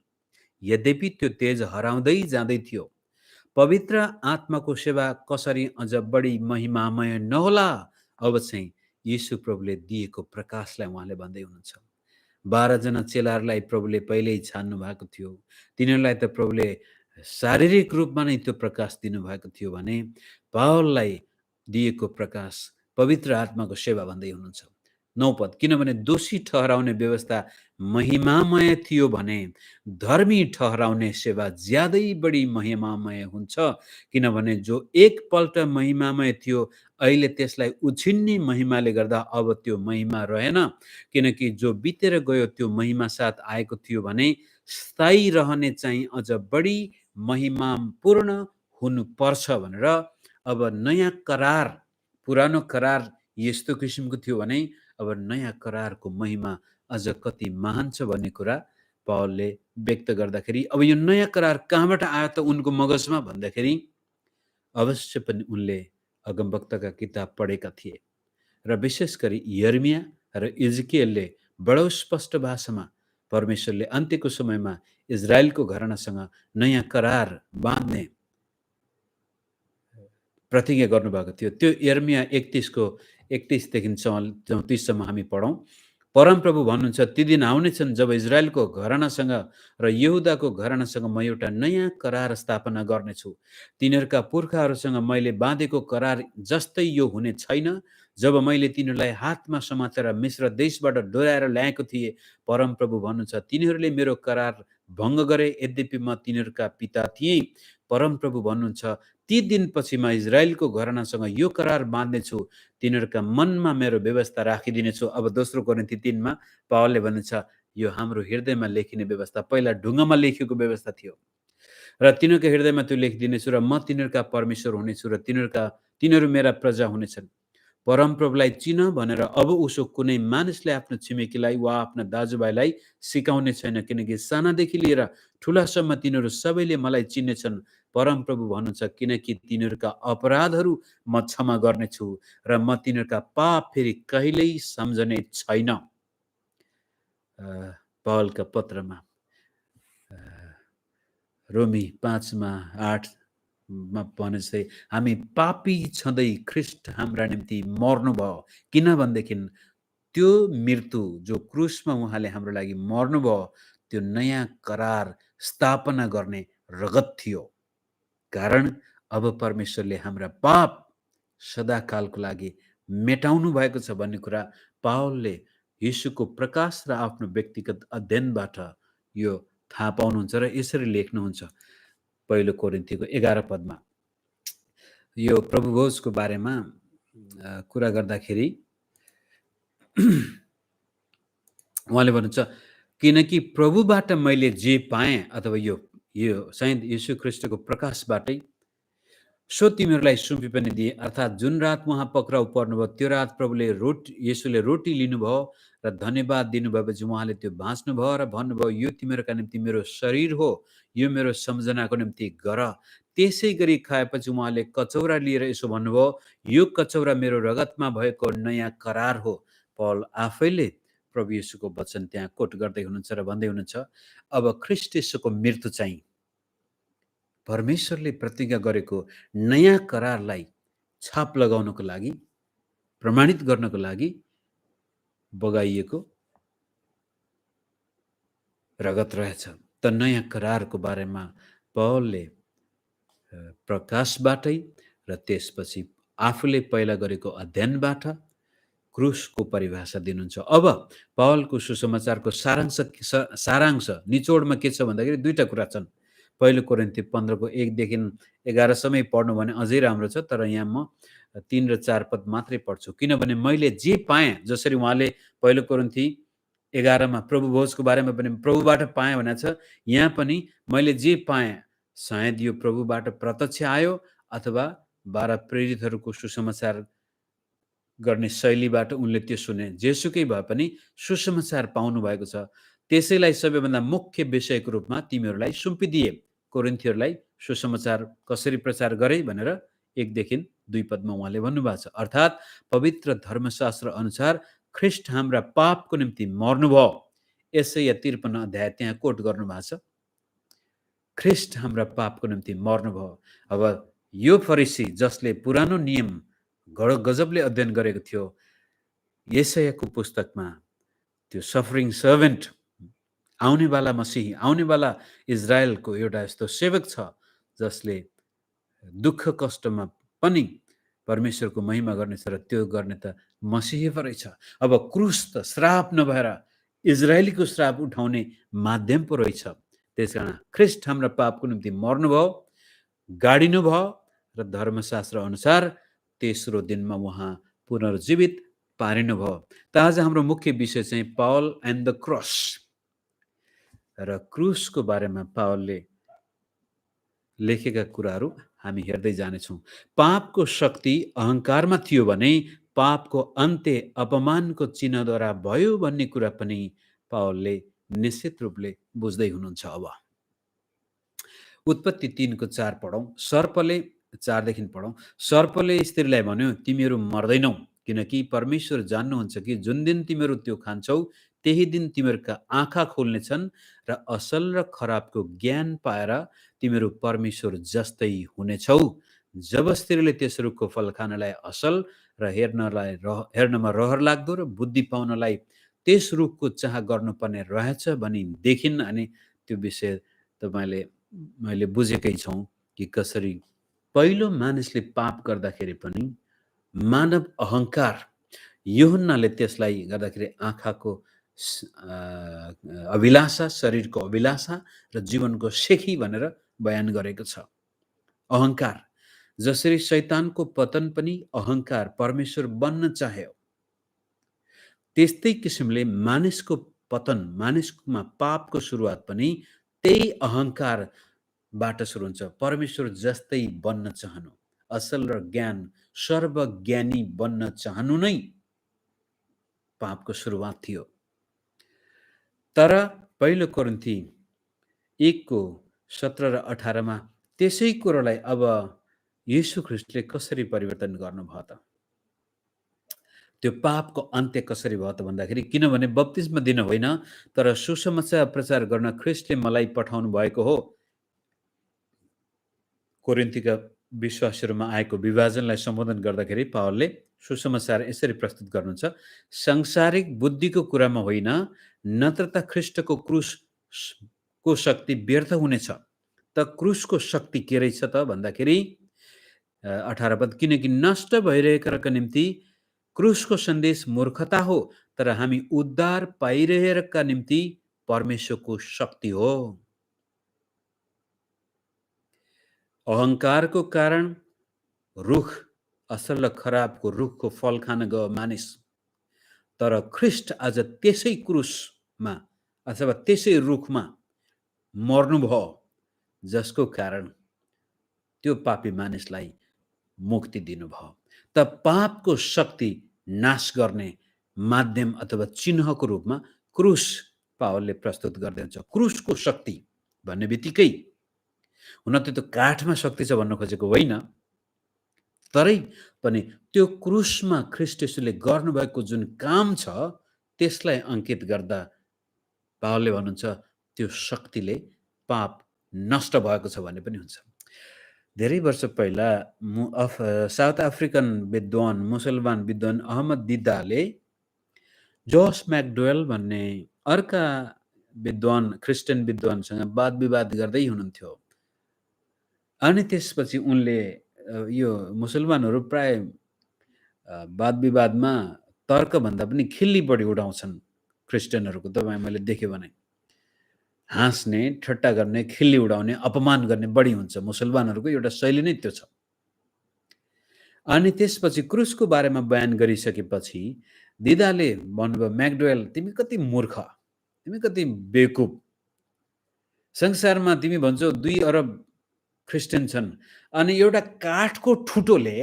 यद्यपि त्यो तेज हराउँदै जाँदै थियो। पवित्र आत्माको सेवा कसरी अझ बढी महिमामय नहोला? अब चाहिँ येशू प्रभुले दिएको प्रकाशलाई उहाँले भन्दै हुनुहुन्छ। 12 जना चेलाहरूलाई प्रभुले पहिल्यै छान्नु भएको थियो। तिनीहरूलाई त प्रभुले शारीरिक रूपमा नै त्यो प्रकाश दिनुभएको थियो भने पावललाई दिएको प्रकाश पवित्र आत्माको सेवा भन्दै हुनुहुन्छ। 9 पद, किनभने दोषी ठहराउने व्यवस्था महिमामय थियो भने धर्मी ठहराउने सेवा ज्यादै बढी महिमामय हुन्छ। किनभने जो एकपल्ट महिमामय थियो, अहिले त्यसलाई उछिन्ने महिमाले गर्दा अब त्यो महिमा रहेन। किनकि जो बितेर गयो त्यो महिमा साथ आएको थियो भने स्थायी रहने चाहिँ अझ बढी महिमापूर्ण हुनुपर्छ भनेर अब नयाँ करार, पुरानो करार यस्तो किसिमको थियो भने अब नयाँ करारको महिमा अझ कति महान छ भन्ने कुरा पावलले व्यक्त गर्दाखेरि अब यो नयाँ करार कहाँबाट आयो त उनको मगजमा भन्दाखेरि अवश्य पनि उनले अगमवक्ताका किताब पढेका थिए र विशेष गरी यर्मिया र इजकियलले बडो स्पष्ट भाषामा परमेश्वरले अन्त्यको समयमा इजरायलको घरानासँग नयाँ करार बाँध्ने प्रतिज्ञा गर्नुभएको थियो। त्यो यर्मिया 31 को 31 देखि 34 सम्म हामी पढौँ। परमप्रभु भन्नुहुन्छ, ती दिन आउनेछन् जब इजरायलको घरानासँग र यहुदाको घरानासँग म एउटा नयाँ करार स्थापना गर्नेछु। तिनीहरूका पुर्खाहरूसँग मैले बाँधेको करार जस्तै यो हुने छैन। जब मैले तिनीहरूलाई हातमा समातेर मिश्र देशबाट डोर्याएर ल्याएको थिएँ, परमप्रभु भन्नुहुन्छ, तिनीहरूले मेरो करार भङ्ग गरे, यद्यपि म तिनीहरूका पिता थिएँ। परमप्रभु भन्नुहुन्छ, ती दिनपछि म इजरायलको घरानासँग यो करार बाँध्नेछु, तिनीहरूका मनमा मेरो व्यवस्था राखिदिनेछु। अब दोस्रो कोरिन्थी 3 मा पावलले भन्नुहुन्छ, यो हाम्रो हृदयमा लेखिने व्यवस्था पहिला ढुङ्गामा लेखिएको व्यवस्था थियो र तिनीहरूका हृदयमा त्यो लेखिदिनेछु र म तिनीहरूका परमेश्वर हुनेछु र तिनीहरू मेरा प्रजा हुनेछन्। परमप्रभुलाई चिन भनेर अब उसो कुनै मानिसले आफ्नो छिमेकीलाई वा आफ्ना दाजुभाइलाई सिकाउने छैन, किनकि सानादेखि लिएर ठुलासम्म तिनीहरू सबैले मलाई चिन्नेछन्। परमप्रभु भन्नुहुन्छ, किनकि तिनीहरूका अपराधहरू म क्षमा गर्नेछु र म तिनीहरूका पाप फेरि कहिल्यै सम्झने छैन। पौलका पत्रमा रोमी 5 मा 8 मा भने चाहिँ हामी पापी छँदै ख्रिस्ट हाम्रा निम्ति मर्नुभयो, किनभनेदेखि त्यो मृत्यु जो क्रुसमा उहाँले हाम्रो लागि मर्नुभयो त्यो नयाँ करार स्थापना गर्ने रगत थियो। कारण अब परमेश्वरले हाम्रा पाप सदाकालको लागि मेटाउनु भएको छ भन्ने कुरा पावलले यीशुको प्रकाश र आफ्नो व्यक्तिगत अध्ययनबाट यो थाहा पाउनुहुन्छ र यसरी लेख्नुहुन्छ पहिलो कोरिन्थीको 11 पदमा। यो प्रभुभोजको बारेमा कुरा गर्दाखेरि उहाँले भन्नुहुन्छ, किनकि प्रभुबाट मैले जे पाएँ अथवा यो सायद यीशु ख्रिस्टको प्रकाशबाटै सो तिमीहरूलाई सुम्पी पनि दिए। अर्थात् जुन रात उहाँ पक्राउ पर्नुभयो त्यो रात प्रभुले येशूले रोटी लिनुभयो र धन्यवाद दिनुभएपछि उहाँले त्यो भाँच्नुभयो र भन्नुभयो, यो तिमीहरूका निम्ति मेरो शरीर हो, यो मेरो सम्झनाको निम्ति गर। त्यसै गरी खाएपछि उहाँले कचौरा लिएर यसो भन्नुभयो, यो कचौरा मेरो रगतमा भएको नयाँ करार हो। पौल आफैले प्रभु येशूको वचन त्यहाँ कोट गर्दै हुनुहुन्छ र भन्दै हुनुहुन्छ, अब ख्रिस्ट येशूको मृत्यु चाहिँ परमेश्वरले प्रतिज्ञा गरेको नयाँ करारलाई छाप लगाउनको लागि, प्रमाणित गर्नको लागि बगाइएको रगत रहेछ। त नयाँ करारको बारेमा पौलले प्रकाशबाटै र त्यसपछि आफूले पहिला गरेको अध्ययनबाट क्रुसको परिभाषा दिनुहुन्छ। अब पौलको सुसमाचारको सारांश निचोडमा के छ भन्दाखेरि दुईटा कुरा छन्। पहिलो कोरिन्थी 15 को 1 देखि 11 सम्म पढ्नु भने अझै राम्रो छ, तर यहाँ म 3 र 4 पद मात्रै पढ्छु। किनभने मैले जे पाएँ, जसरी उहाँले पहिलो कोरिन्थी 11 मा प्रभुभोजको बारेमा पनि प्रभुबाट पाएँ भनेको छ, यहाँ पनि मैले जे पाएँ सायद यो प्रभुबाट प्रत्यक्ष आयो अथवा 12 प्रेरितहरूको सुसमाचार गर्ने शैलीबाट उनले त्यो सुने। जेसुकै भए पनि सुसमाचार पाउनु भएको छ, त्यसैलाई सबैभन्दा मुख्य विषयको रूपमा तिमीहरूलाई सुम्पिदिए। कोरिन्थीहरूलाई सुसमाचार कसरी प्रचार गरे भनेर 1 देखि 2 पदमा उहाँले भन्नुभएको छ। अर्थात् पवित्र धर्मशास्त्र अनुसार ख्रिस्ट हाम्रा पापको निम्ति मर्नुभयो। यसैया 53 अध्याय त्यहाँ कोट गर्नुभएको छ। ख्रिस्ट हाम्रा पापको निम्ति मर्नुभयो। अब यो फरिसी जसले पुरानो नियम गजबले अध्ययन गरेको थियो, येशयाको पुस्तकमा त्यो सफरिङ सर्भेन्ट, आउनेवाला मसीही, आउनेवाला इजरायलको एउटा यस्तो सेवक छ जसले दुःख कष्टमा पनि परमेश्वरको महिमा गर्नेछ र त्यो गर्ने त मसीही पो रहेछ। अब क्रुस त श्राप नभएर इजरायलीको श्राप उठाउने माध्यम पो रहेछ। त्यसकारण ख्रिस्ट हाम्रा पापको निम्ति मर्नुभयो, गाडिनुभयो र धर्मशास्त्र अनुसार तेस्रो दिनमा उहाँ पुनर्जीवित पारिनुभयो। त आज हाम्रो मुख्य विषय चाहिँ पावल एन्ड द क्रस र क्रुसको बारेमा पावलले लेखेका कुराहरू हामी हेर्दै जानेछौँ। पापको शक्ति अहङ्कारमा थियो भने पापको अन्त्य अपमानको चिन्हद्वारा भयो भन्ने कुरा पनि पावलले निश्चित रूपले बुझ्दै हुनुहुन्छ। अब उत्पत्ति 3 को 4 पढौँ। सर्पले 4 देखि पढौँ। सर्पले स्त्रीलाई भन्यो, तिमीहरू मर्दैनौ, किनकि परमेश्वर जान्नुहुन्छ कि जुन दिन तिमीहरू त्यो खान्छौ त्यही दिन तिमीहरूका आँखा खोल्नेछन् र असल र खराबको ज्ञान पाएर तिमीहरू परमेश्वर जस्तै हुनेछौ। जब स्त्रीले त्यस रुखको फल खानलाई असल र हेर्नमा रहर लाग्दो र बुद्धि पाउनलाई त्यस रुखको चाह गर्नुपर्ने रहेछ भनी देखिन्। अनि त्यो विषय मैले बुझेकै छौँ कि कसरी पहिलो मानिसले पाप गर्दाखेरि पनि मानव अहङ्कार, यूहन्नाले त्यसलाई गर्दाखेरि आँखाको अभिलाषा, शरीरको अभिलाषा र जीवनको सेखी भनेर बयान गरेको छ। अहङ्कार, जसरी शैतानको पतन पनि अहङ्कार, परमेश्वर बन्न चाह्यो, त्यस्तै किसिमले मानिसको पतन, मानिसमा पापको सुरुवात पनि त्यही अहङ्कारबाट सुरु हुन्छ, परमेश्वर जस्तै बन्न चाहनु। असल र ज्ञान सर्वज्ञानी बन्न चाहनु नै पापको सुरुवात थियो। तर पहिलो कोरिन्थी 1 को 17 र 18 मा त्यसै कुरोलाई अब येशू ख्रीष्टले कसरी परिवर्तन गर्नुभयो त? त्यो पापको अन्त्य कसरी भयो त भन्दाखेरि, किनभने बप्तिस्मा दिन होइन, तर सुसमाचार प्रचार गर्न ख्रीष्टले मलाई पठाउनु भएको हो। कोरिन्थीका विश्वासीहरूमा आएको विभाजनलाई सम्बोधन गर्दाखेरि पावलले सुसमाचार यसरी प्रस्तुत गर्नुहुन्छ: सांसारिक बुद्धिको कुरामा होइन, नत्र त ख्रीष्टको क्रुसको शक्ति व्यर्थ हुनेछ। त क्रुसको शक्ति के रहेछ त भन्दाखेरि 18 पद, किनकि नष्ट भइरहेका निम्ति क्रुसको सन्देश मूर्खता हो, तर हामी उद्धार पाइरहेका निम्ति परमेश्वरको शक्ति हो। अहङ्कारको कारण रुख, असल र खराबको रुखको फल खान गयो मानिस, तर ख्रीष्ट आज त्यसै क्रुसमा अथवा त्यसै रुखमा मर्नुभयो, जसको कारण त्यो पापी मानिसलाई मुक्ति दिनुभयो। त पापको शक्ति नाश गर्ने माध्यम अथवा चिन्हको रूपमा क्रुस पावलले प्रस्तुत गर्दै हुन्छ। क्रुसको शक्ति भन्ने बित्तिकै हुन त त्यो काठमा शक्ति छ भन्न खोजेको होइन, तरै पनि त्यो क्रुसमा ख्रीष्ट येशूले गर्नुभएको जुन काम छ त्यसलाई अंकित गर्दा पावलले भन्नुहुन्छ त्यो शक्तिले पाप नष्ट भएको छ भन्ने पनि हुन्छ। धेरै वर्ष पहिला साउथ अफ्रिकन विद्वान, मुसलमान विद्वान अहमद दिदाले जोस मैकडोवेल भन्ने अर्का विद्वान, क्रिस्चियन विद्वानसँग वाद विवाद गर्दै हुनुहुन्थ्यो। अनि त्यसपछि उनले यो मुसलमानहरू प्राय वाद विवादमा तर्क भन्दा पनि खिल्ली बढी उडाउँछन् क्रिस्चियनहरूको। तपाईँ मैले देख्यो भने हाँस्ने, ठट्टा गर्ने, खिल्ली उडाउने, अपमान गर्ने बढी हुन्छ। मुसलमानहरूको एउटा शैली नै त्यो छ। अनि त्यसपछि क्रुसको बारेमा बयान गरिसकेपछि दिदाले भन्नुभयो, मैकडोवेल तिमी कति मूर्ख, तिमी कति बेवकुफ, संसारमा तिमी भन्छौ 2 अरब क्रिस्चियन छन्, अनि एउटा काठको ठुटोले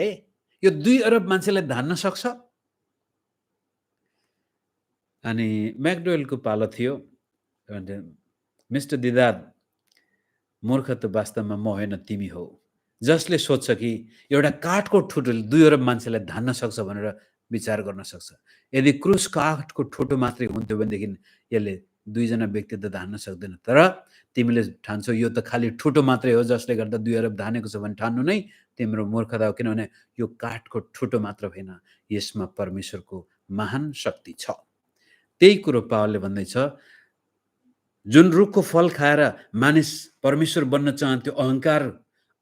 यो 2 अरब मान्छेलाई धान्न सक्छ? अनि मैकडोवेलको पालो थियो, मिस्टर दिदाद, मूर्ख त वास्तवमा म होइन तिमी हो, जसले सोध्छ कि एउटा काठको ठुटोले 2 अरब मान्छेलाई धान्न सक्छ भनेर विचार गर्न सक्छ। यदि क्रुस काठको ठुटो मात्रै हुन्थ्यो भनेदेखि यसले 2 जना व्यक्ति त धान्न सक्दैन। तर तिमीले ठान्छौ यो त खाली ठुटो मात्रै हो जसले गर्दा 2 अरब धानेको छ भने ठान्नु नै तिम्रो मूर्खता हो, किनभने यो काठको ठुटो मात्र होइन, यसमा परमेश्वरको महान शक्ति छ। त्यही कुरो पावलले भन्दैछ, जुन रुखको फल खाएर मानिस परमेश्वर बन्न चाहन्थ्यो, अहङ्कार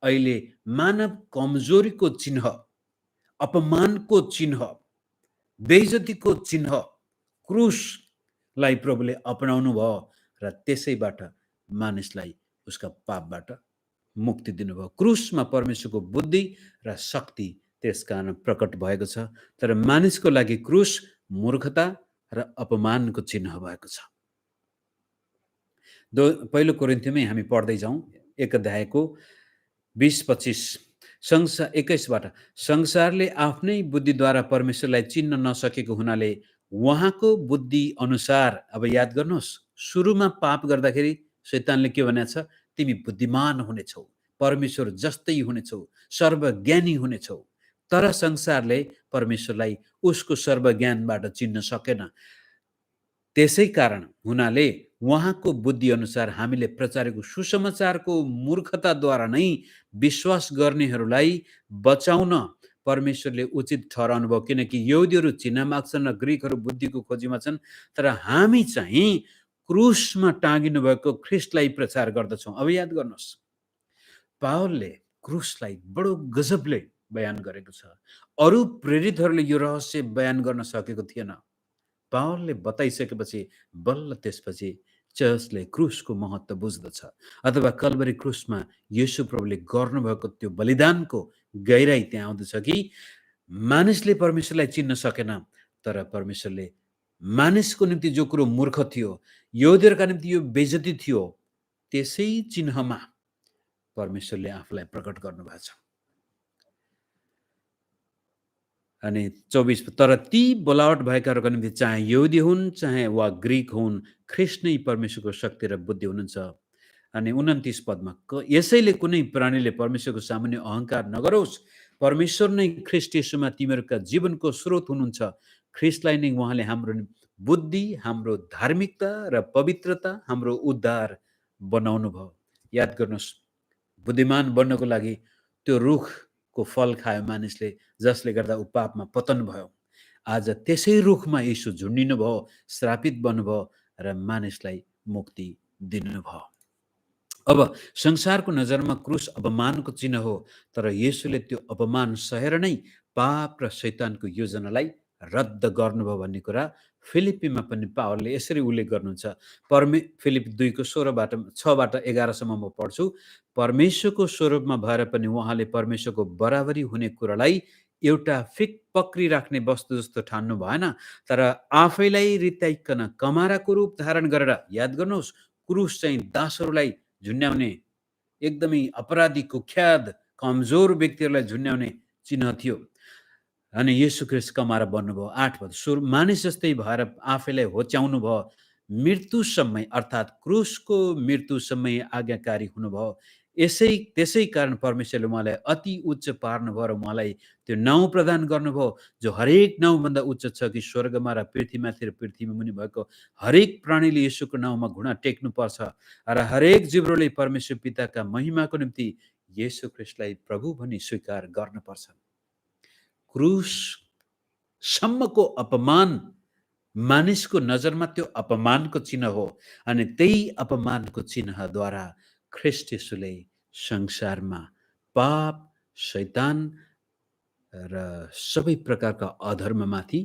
अहिले मानव कमजोरीको चिन्ह, अपमानको चिन्ह, बेइज्जतीको चिन्ह क्रुसलाई प्रभुले अपनाउनु भयो र त्यसैबाट मानिसलाई उसका पापबाट मुक्ति दिनुभयो। क्रुसमा परमेश्वरको बुद्धि र शक्ति त्यसकारण प्रकट भएको छ, तर मानिसको लागि क्रुस मूर्खता र अपमानको चिन्ह भएको छ। पहिलो कोरिन्थीमै हामी पढ्दै जाउँ, 1 अध्यायको 20-25 21बाट, संसारले आफ्नै बुद्धिद्वारा परमेश्वरलाई चिन्न नसकेको हुनाले उहाँको बुद्धि अनुसार, अब याद गर्नुहोस्, सुरुमा पाप गर्दाखेरि शैतानले के भनेको छ? तिमी बुद्धिमान हुनेछौ, परमेश्वर जस्तै हुनेछौ, सर्वज्ञानी हुनेछौ। तर संसारले परमेश्वरलाई उसको सर्वज्ञानबाट चिन्न सकेन। त्यसै कारण हुनाले उहाँको बुद्धि अनुसार हामीले प्रचारेको सुसमाचारको मूर्खताद्वारा नै विश्वास गर्नेहरूलाई बचाउन परमेश्वरले उचित ठहराउनु भयो, किनकि यहुदीहरू चिन्न माग्छन् र ग्रीकहरू बुद्धिको खोजीमा छन्, तर हामी चाहिँ क्रुसमा टाँगिनु भएको ख्रीष्टलाई प्रचार गर्दछौँ। अब याद गर्नुहोस्, पावलले क्रुसलाई बडो गजबले बयान गरेको छ। अरू प्रेरितहरूले यो रहस्य बयान गर्न सकेको थिएन। पावलले बताइसकेपछि बल्ल त्यसपछि चर्चले क्रुसको महत्त्व बुझ्दछ, अथवा कल्वरी क्रुसमा येशू प्रभुले गर्नुभएको त्यो बलिदानको गहिराई त्यहाँ आउँदछ कि मानिसले परमेश्वरलाई चिन्न सकेन, तर परमेश्वरले मानिसको निम्ति जो कुरो मूर्ख थियो, यहुदीहरूका निम्ति यो बेइज्जती थियो, त्यसै चिन्हमा परमेश्वरले आफूलाई प्रकट गर्नुभएको छ। अनि 24 तर ती बोलावट भएकाहरूको निम्ति चाहे यहुदी हुन् चाहे वा ग्रीक हुन्, ख्रिस्ट नै परमेश्वरको शक्ति र बुद्धि हुनुहुन्छ। अनि 29 पदमा यसैले कुनै प्राणीले परमेश्वरको सामुन्ने अहङ्कार नगरोस्। परमेश्वर नै ख्रिस्ट येशूमा तिमीहरूका जीवनको स्रोत हुनुहुन्छ। ख्रिस्टलाई नै उहाँले हाम्रो बुद्धि, हाम्रो धार्मिकता र पवित्रता, हाम्रो उद्धार बनाउनु भयो। याद गर्नुहोस्, बुद्धिमान बन्नको लागि त्यो रुखको फल खायो मानिसले, जसले गर्दा ऊ पापमा पतन भयो। आज त्यसै रुखमा यीशु झुन्डिनु भयो, श्रापित बन्नुभयो र मानिसलाई मुक्ति दिनुभयो। अब संसारको नजरमा क्रुस अपमानको चिन्ह हो, तर येशूले त्यो अपमान सहेर नै पाप र शैतानको योजनालाई रद्द गर्नुभयो भन्ने कुरा फिलिप्पीमा पनि पावलले यसरी उल्लेख गर्नुहुन्छ। फिलिप 2को 6बाट 11सम्म म पढ्छु। परमेश्वरको स्वरूपमा भएर पनि उहाँले परमेश्वरको बराबरी हुने कुरालाई एउटा फिक पक्रिराख्ने वस्तु जस्तो ठान्नु भएन, तर आफैलाई रित्याइकन कमाराको रूप धारण गरेर, याद गर्नुहोस्, क्रुस चाहिँ दासहरूलाई झुन्ड्याउने, एकदमै अपराधी, कुख्यात, कमजोर व्यक्तिहरूलाई झुन्ड्याउने चिन्ह थियो। अनि येशू ख्रिस्ट कमारा बन्नुभयो। 8 पद, मानिस जस्तै भएर आफैलाई होच्याउनु भयो, मृत्युसम्म अर्थात् क्रुसको मृत्युसम्म आज्ञाकारी हुनुभयो। त्यसै कारण परमेश्वरले उहाँलाई अति उच्च पार्नुभयो र उहाँलाई त्यो नाउँ प्रदान गर्नुभयो, जो हरेक नाउँभन्दा उच्च छ, कि स्वर्गमा र पृथ्वीमाथि र पृथ्वी मुनि भएको हरेक प्राणीले येशूको नाउँमा घुँडा टेक्नुपर्छ र हरेक जिब्रोले परमेश्वर पिताका महिमाको निम्ति येशू ख्रिस्टलाई प्रभु भनी स्वीकार गर्नुपर्छ। क्रुससम्मको अपमान मानिसको नजरमा त्यो अपमानको चिन्ह हो, अनि त्यही अपमानको चिन्हद्वारा ख्रिस्ट येशूले संसारमा पाप, शैतान र सबै प्रकारका अधर्ममाथि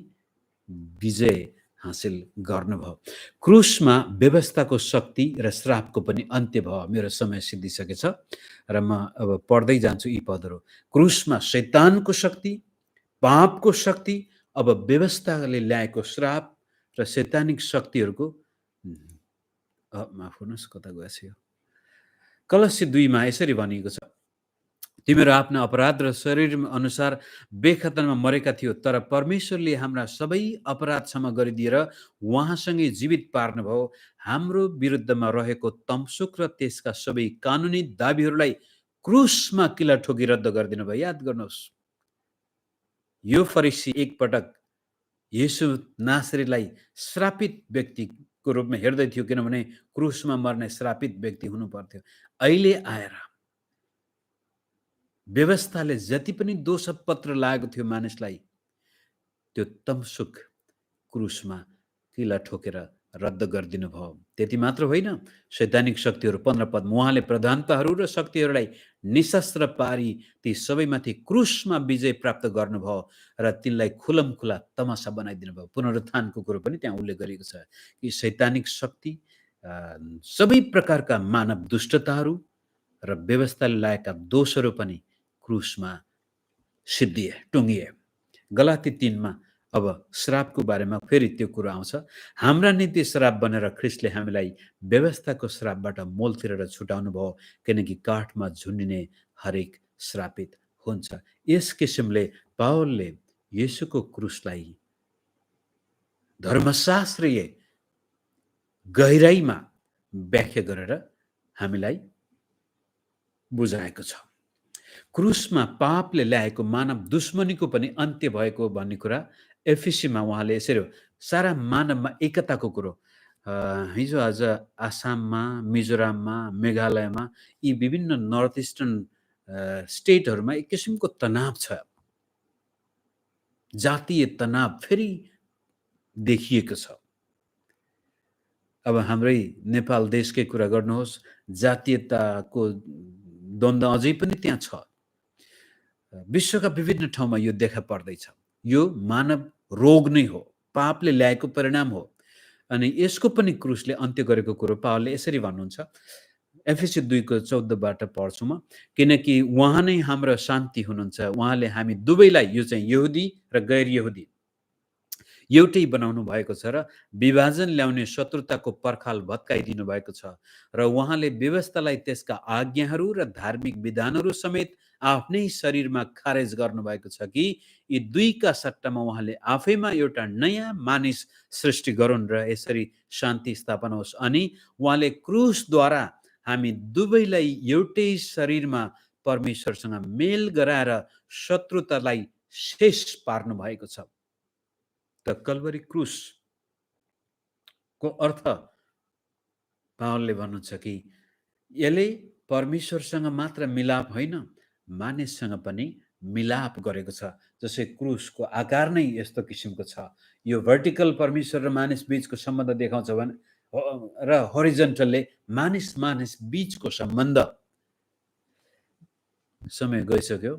विजय हासिल गर्नुभयो। क्रुसमा व्यवस्थाको शक्ति र श्रापको पनि अन्त्य भयो। मेरो समय सिद्धिसकेछ र म अब पढ्दै जान्छु यी पदहरू। क्रुसमा शैतानको शक्ति, पापको शक्ति, अब व्यवस्थाले ल्याएको श्राप र शैतानिक शक्तिहरूको माफ गर्नुहोस्, कता गएछ यो? कलस्य 2मा यसरी भनिएको छ, तिमीहरू आफ्ना अपराध र शरीर अनुसार बेखतनमा मरेका थियो, तर परमेश्वरले हाम्रा सबै अपराध क्षमा गरिदिएर उहाँसँगै जीवित पार्नुभयो। हाम्रो विरुद्धमा रहेको तमसुक र त्यसका सबै कानुनी दाबीहरूलाई क्रुसमा किला ठोकी रद्द गरिदिनु भयो। याद गर्नुहोस्, यो फरिसी एकपटक येशू नासरीलाई श्रापित व्यक्तिको रूपमा हेर्दै थियो, किनभने क्रुसमा मर्ने श्रापित व्यक्ति हुनु पर्थ्यो। अहिले आएर व्यवस्थाले जति पनि दोषपत्र लागेको थियो मानिसलाई, त्यो तमसुक क्रुसमा किला ठोकेर रद्द गरिदिनु भयो। त्यति मात्र होइन, शैतानिक शक्तिहरू 15 पदमा उहाँले प्रधानताहरू र शक्तिहरूलाई निशस्त्र पारी ती सबैमाथि क्रुसमा विजय प्राप्त गर्नुभयो र तिनलाई खुलमखुला तमासा बनाइदिनु भयो। पुनरुत्थानको कुरो पनि त्यहाँ उल्लेख गरिएको छ कि शैतानिक शक्ति, सबै प्रकारका मानव दुष्टताहरू र व्यवस्थाले लागेका दोषहरू पनि क्रुसमा सिद्धिए, टुङ्गिए। गलाती 3मा अब श्रापको बारेमा फेरि त्यो कुरो आउँछ। हाम्रा निम्ति श्राप बनेर ख्रिस्टले हामीलाई व्यवस्थाको श्रापबाट मोल तिरेर छुटाउनु भयो, किनकि काठमा झुन्डिने हरेक श्रापित हुन्छ। यस किसिमले पावलले येशूको क्रुसलाई धर्मशास्त्रीय गहिराईमा व्याख्या गरेर हामीलाई बुझाएको छ। क्रुसमा पापले ल्याएको मानव दुश्मनीको पनि अन्त्य भएको भन्ने कुरा एफिसीमा उहाँले यसरी, सारा मानवमा एकताको कुरो। हिजो आज आसाममा, मिजोराममा, मेघालयमा, यी विभिन्न नर्थ इस्टर्न स्टेटहरूमा एक किसिमको तनाव छ, जातीय तनाव फेरि देखिएको छ। अब हाम्रै नेपाल देशकै कुरा गर्नुहोस्, जातीयताको द्वन्द्व अझै पनि त्यहाँ छ। विश्वका विभिन्न ठाउँमा यो देखा पर्दैछ। यो मानव रोग नै हो, पापले ल्याएको परिणाम हो, अनि यसको पनि क्रुसले अन्त्य गरेको कुरो पावलले यसरी भन्नुहुन्छ। एफिसी 2को 14बाट पढ्छु म, किनकि उहाँ नै हाम्रो शान्ति हुनुहुन्छ। उहाँले हामी दुवैलाई, यो चाहिँ यहुदी र गैर यहुदी, एउटै बनाउनु भएको छ र विभाजन ल्याउने शत्रुताको पर्खाल भत्काइदिनु भएको छ र उहाँले व्यवस्थालाई त्यसका आज्ञाहरू र धार्मिक विधानहरू समेत आफ्नै शरीरमा खारेज गर्नुभएको छ कि यी दुईका सट्टामा उहाँले आफैमा एउटा नयाँ मानिस सृष्टि गरून् र यसरी शान्ति स्थापना होस्। अनि उहाँले क्रुसद्वारा हामी दुवैलाई एउटै शरीरमा परमेश्वरसँग मेल गराएर शत्रुतालाई शेष पार्नु भएको छ। त कल्वरी क्रुसको अर्थ पावलले भन्नुहुन्छ कि यसले परमेश्वरसँग मात्र मिलाप होइन, मानिससँग पनि मिलाप गरेको छ। जसै क्रुसको आकार नै यस्तो किसिमको छ। यो भर्टिकल परमेश्वर र मानिस बीचको सम्बन्ध देखाउँछ भने र होरिजेन्टलले मानिस बीचको सम्बन्ध। समय गइसक्यो।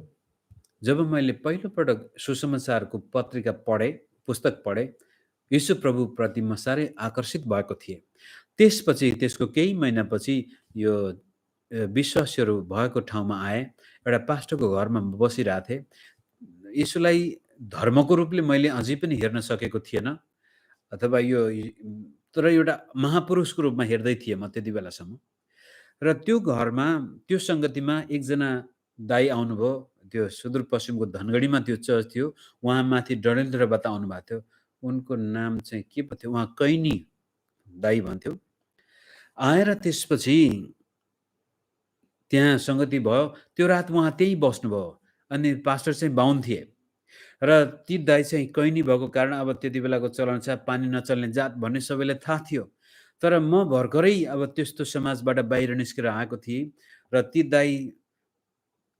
जब मैले पहिलोपटक सुसमाचारको पत्रिका पढेँ, पुस्तक पढेँ, यीशु प्रभुप्रति म साह्रै आकर्षित भएको थिएँ। त्यसपछि त्यसको केही महिनापछि यो विश्वासीहरू भएको ठाउँमा आएँ। एउटा पास्टरको घरमा बसिरहेको थिएँ। यीशुलाई धर्मको रूपले मैले अझै पनि हेर्न सकेको थिएन, अथवा यो तर एउटा महापुरुषको रूपमा हेर्दै थिएँ म त्यति बेलासम्म। र त्यो घरमा, त्यो सङ्गतिमा एकजना दाइ आउनुभयो। त्यो सुदूरपश्चिमको धनगढीमा त्यो चर्च थियो। उहाँ माथि डडेलधुराबाट आउनुभएको थियो। उनको नाम चाहिँ के पो थियो, उहाँ कैनी दाइ भन्थ्यो। आएर त्यसपछि त्यहाँ सङ्गति भयो। त्यो रात उहाँ त्यहीँ बस्नुभयो। अनि पास्टर चाहिँ बाहुन थिए र ती दाइ चाहिँ कैनी भएको कारण अब त्यति बेलाको चलन छ पानी नचल्ने जात भन्ने सबैलाई थाहा थियो। तर म भर्खरै अब त्यस्तो समाजबाट बाहिर निस्केर आएको थिएँ र ती दाइ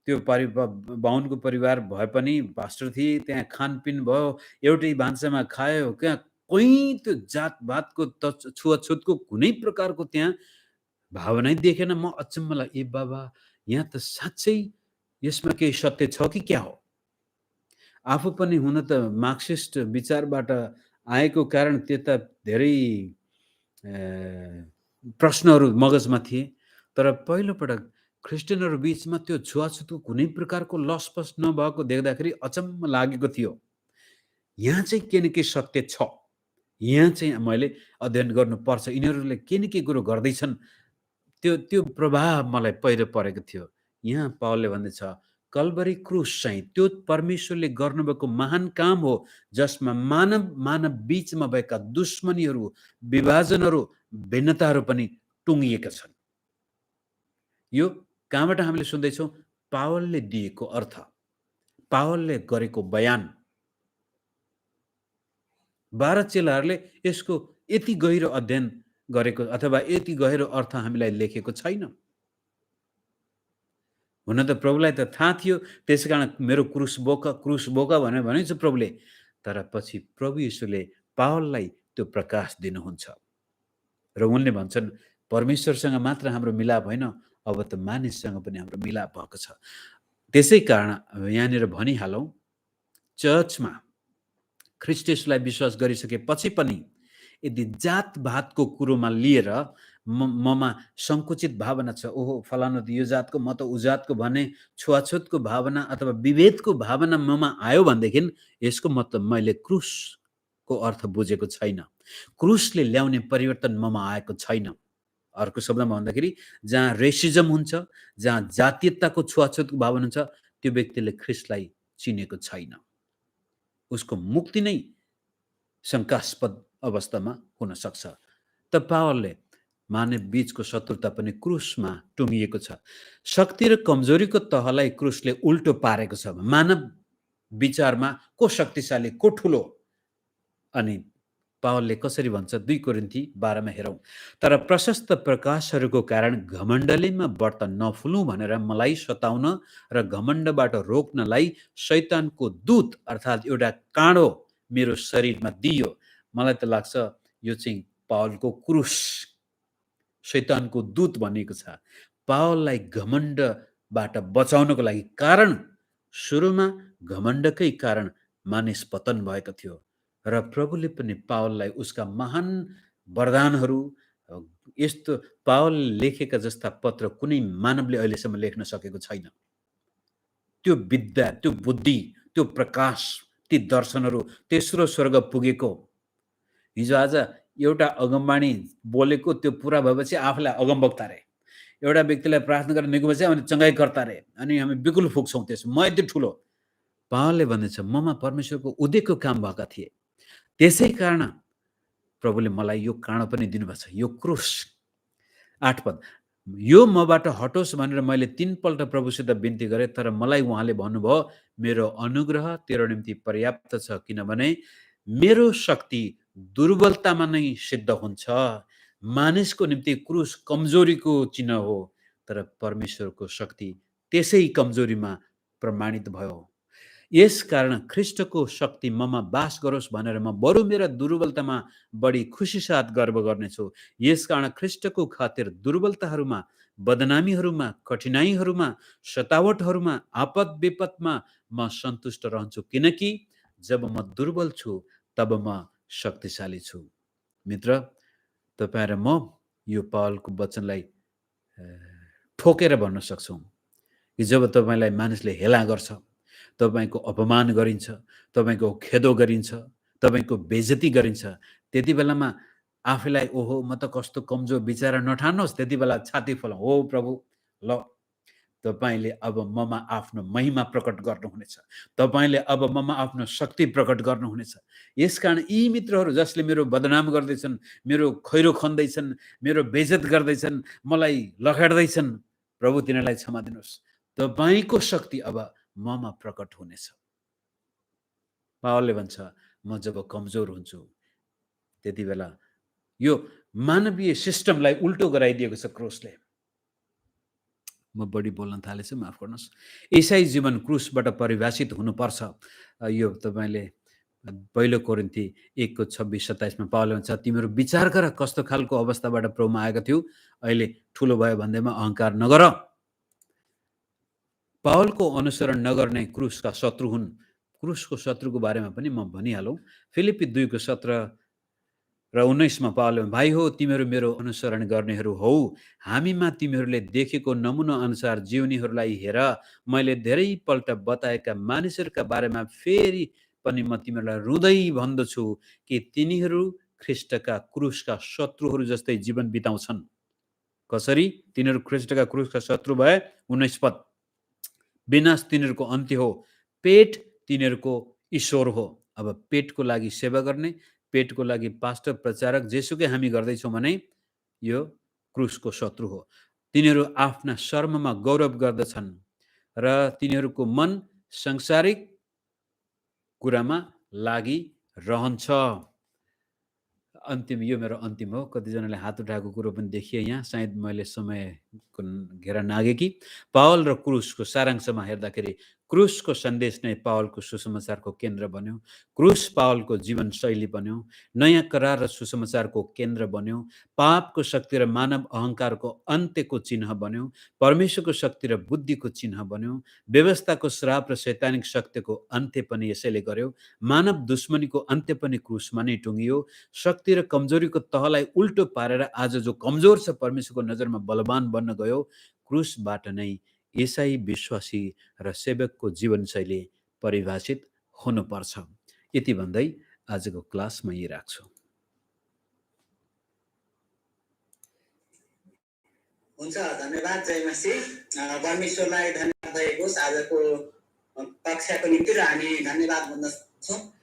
त्यो बाहुनको परिवार भए पनि पास्टर थिए। त्यहाँ खानपिन भयो, एउटै भान्सामा खायो। त्यहाँ कोही त्यो जातभातको छुवाछुतको कुनै प्रकारको त्यहाँ भावनै देखेन। म अचम्म लाग्यो, ए बाबा, यहाँ त साँच्चै यसमा केही सत्य छ कि क्या हो? आफू पनि हुन त मार्क्सिस्ट विचारबाट आएको कारण त्यता धेरै प्रश्नहरू मगजमा थिए। तर पहिलोपटक ख्रिस्टियनहरू बीचमा त्यो छुवाछुतको कुनै प्रकारको लसपस नभएको देख्दाखेरि अचम्म लागेको थियो। यहाँ चाहिँ के न के सत्य छ। यहाँ चाहिँ मैले अध्ययन गर्नुपर्छ। यिनीहरूले के न के कुरो गर्दैछन्। त्यो प्रभाव मलाई पहिलो परेको थियो। यहाँ पावलले भन्दैछ, कल्वरी क्रुस चाहिँ त्यो परमेश्वरले गर्नुभएको महान काम हो जसमा मानव बीचमा भएका दुश्मनीहरू, विभाजनहरू, भिन्नताहरू पनि टुङ्गिएका छन्। यो कहाँबाट हामीले सुन्दैछौँ? पावलले दिएको अर्थ, पावलले गरेको बयान। 12 चेलाहरूले यसको यति गहिरो अध्ययन गरेको अथवा यति गहिरो अर्थ हामीलाई लेखेको छैन। हुन त प्रभुलाई त थाहा थियो, त्यसकारण मेरो क्रुस बोका भनेर भनिन्छ प्रभुले। तर पछि प्रभु यीशुले पावललाई त्यो प्रकाश दिनुहुन्छ र उनले भन्छन्, परमेश्वरसँग मात्र हाम्रो मिलाप होइन, अब त मानिससँग पनि हाम्रो मिलाप भएको छ। त्यसै कारण यहाँनिर भनिहालौँ, चर्चमा ख्रिस्ट येशूलाई विश्वास गरिसकेपछि पनि यदि जातभातको कुरोमा लिएर ममा सङ्कुचित भावना छ, ओहो फलानु त यो जातको, म त उ जातको भन्ने छुवाछुतको भावना अथवा विभेदको भावना ममा आयो भनेदेखि यसको मतलब मैले क्रुसको अर्थ बुझेको छैन। क्रुसले ल्याउने परिवर्तन ममा आएको छैन। अर्को शब्दमा भन्दाखेरि जहाँ रेसिजम हुन्छ, जहाँ जातीयताको छुवाछुतको भावना हुन्छ, त्यो व्यक्तिले ख्रिस्टलाई चिनेको छैन। उसको मुक्ति नै शङ्कास्पद अवस्थामा हुन सक्छ। त पावलले मानव बीचको शत्रुता पनि क्रुसमा टुङ्गिएको छ। शक्ति र कमजोरीको तहलाई क्रुसले उल्टो पारेको छ। मानव विचारमा को शक्तिशाली, को ठुलो? अनि पावलले कसरी भन्छ? 2 कोरिन्थी 12 मा हेरौँ। तर प्रशस्त प्रकाशहरूको कारण घमण्डलेमा व्रत नफुलौँ भनेर मलाई सताउन र घमण्डबाट रोक्नलाई शैतानको दूत अर्थात् एउटा काँडो मेरो शरीरमा दियो। मलाई त लाग्छ यो चाहिँ पावलको क्रुस, शैतानको दूत भनिएको छ। पावललाई घमण्डबाट बचाउनको लागि, कारण सुरुमा घमण्डकै कारण मानिस पतन भएको थियो र प्रभुले पनि पावललाई उसका महान वरदानहरू, यस्तो पावलले लेखेका जस्ता पत्र कुनै मानवले अहिलेसम्म लेख्न सकेको छैन। त्यो विद्या, त्यो बुद्धि, त्यो प्रकाश ती दर्शनहरू तेस्रो स्वर्ग पुगेको, हिजो आज एउटा अगमबाणी बोलेको त्यो पुरा भएपछि आफूलाई अगमवक्ता रे, एउटा व्यक्तिलाई प्रार्थना गरेर निकोपछि अनि चङ्गाइकर्ता रे, अनि हामी बिल्कुल फुक्छौँ त्यसमा, म यति ठुलो। पावलले भन्दैछ ममा परमेश्वरको उदेकको काम भएका थिए, त्यसै कारण प्रभुले मलाई यो काँडो पनि दिनुभएको छ, यो क्रुस। 8 पद, यो मबाट हटोस् भनेर मैले 3 पल्ट प्रभुसित बिन्ती गरेँ, तर मलाई उहाँले भन्नुभयो मेरो अनुग्रह तेरो निम्ति पर्याप्त छ, किनभने मेरो शक्ति दुर्बलतामा नै सिद्ध हुन्छ। मानिसको निम्ति क्रुस कमजोरीको चिन्ह हो, तर परमेश्वरको शक्ति त्यसै कमजोरीमा प्रमाणित भयो। यस कारण ख्रीष्टको शक्ति ममा बास गरोस् भनेर म बरु मेरा दुर्बलतामा बढी खुसी साथ गर्व गर्नेछु। यस कारण ख्रीष्टको खातिर दुर्बलताहरूमा, बदनामीहरूमा, कठिनाइहरूमा, सतावटहरूमा, आपद विपदमा म सन्तुष्ट रहन्छु, किनकि जब म दुर्बल छु तब म शक्तिशाली छु। मित्र, तपाईं र म यो पावलको वचनलाई ठोकेर भन्न सक्छौँ कि जब तपाईंलाई मानिसले हेला गर्छ, तपाईंको अपमान गरिन्छ, तपाईंको खेदो गरिन्छ, तपाईंको बेइज्जती गरिन्छ, त्यति बेलामा आफैलाई ओहो म त कस्तो कमजोर बिचारा नठान्नुहोस्, त्यति बेला छाती फुलाउँ, हो प्रभु ल तपाईंले अब ममा आफ्नो महिमा प्रकट गर्नुहुनेछ, तपाईंले अब ममा आफ्नो शक्ति प्रकट गर्नुहुनेछ। यसकारण यी मित्रहरू जसले मेरो बदनाम गर्दैछन्, मेरो खैरो खन्दैछन्, मेरो बेइज्जत गर्दैछन्, मलाई लखेड्दैछन्, प्रभु तिनीहरूलाई क्षमा दिनुहोस्, तपाईंको शक्ति अब ममा प्रकट हुनेछ। पावलले भन्छ म जब कमजोर हुन्छु त्यति बेला यो मानवीय सिस्टमलाई उल्टो गराइदिएको छ क्रुसले। म बढी बोल्न थालेछु, माफ गर्नुहोस्। ईसाई जीवन क्रुसबाट परिभाषित हुनुपर्छ। यो तपाईंले पहिलो कोरिन्थी 1:26-27 मा पावलले भन्छ तिमीहरू विचार गर कस्तो खालको अवस्थाबाट प्रभुमा आएको थियो, अहिले ठुलो भयो भन्दैमा अहंकार नगर। पावलको अनुसरण नगर्ने क्रुसका शत्रु हुन्। क्रुसको शत्रुको बारेमा पनि म भनिहालौँ। फिलिप्पी 2:17 र 19 मा पावलले भाइ हो तिमीहरू मेरो अनुसरण गर्नेहरू हौ, हामीमा तिमीहरूले देखेको नमुना अनुसार जिउनेहरूलाई हेर। मैले धेरै पल्ट बताएका मानिसहरूका बारेमा फेरि पनि म तिमीहरूलाई रुँदै भन्दछु कि तिनीहरू ख्रीष्टका क्रुसका शत्रुहरू जस्तै जीवन बिताउँछन्। कसरी तिनीहरू ख्रीष्टका क्रुसका शत्रु भए? 19 पद, विनाश तिनीहरूको अन्त्य हो, पेट तिनीहरूको ईश्वर हो। अब पेटको लागि सेवा गर्ने, पेटको लागि पास्टर प्रचारक जेसुकै हामी गर्दैछौँ भने यो क्रुसको शत्रु हो। तिनीहरू आफ्ना शर्ममा गौरव गर्दछन् र तिनीहरूको मन सांसारिक कुरामा लागि रहन्छ। अन्तिम, यो मेरो अन्तिम हो। कतिजनाले हात उठाएको कुरो पनि देखिए यहाँ, सायद मैले समयको घेरा नागे कि। पावल र क्रुसको सारांशमा हेर्दाखेरि क्रुसको सन्देश नै पावलको सुसमाचारको केन्द्र बन्यो। क्रुस पावलको जीवनशैली बन्यो, नयाँ करार र सुसमाचारको केन्द्र बन्यो, पापको शक्ति र मानव अहंकारको अन्त्यको चिन्ह बन्यो, परमेश्वरको शक्ति र बुद्धिको चिन्ह बन्यो, व्यवस्थाको श्राप र शैतानिक शक्तिको अन्त्य पनि यसैले गर्यो, मानव दुश्मनीको अन्त्य पनि क्रुसमा नै टुङ्गियो, शक्ति र कमजोरीको तहलाई उल्टो पारेर आज जो कमजोर छ परमेश्वरको नजरमा बलवान बन्न गयो। क्रुसबाट नै ईसाई विश्वासी र सेवकको जीवनशैली परिभाषित हुनुपर्छ। यति भन्दै आजको क्लास म यही राख्छु। हुन्छ, धन्यवाद जयमसी। परमेश्वरलाई धन्यवाद दिएको आजको कक्षाको निम्ति र हामी धन्यवाद भन्न सक्छौँ।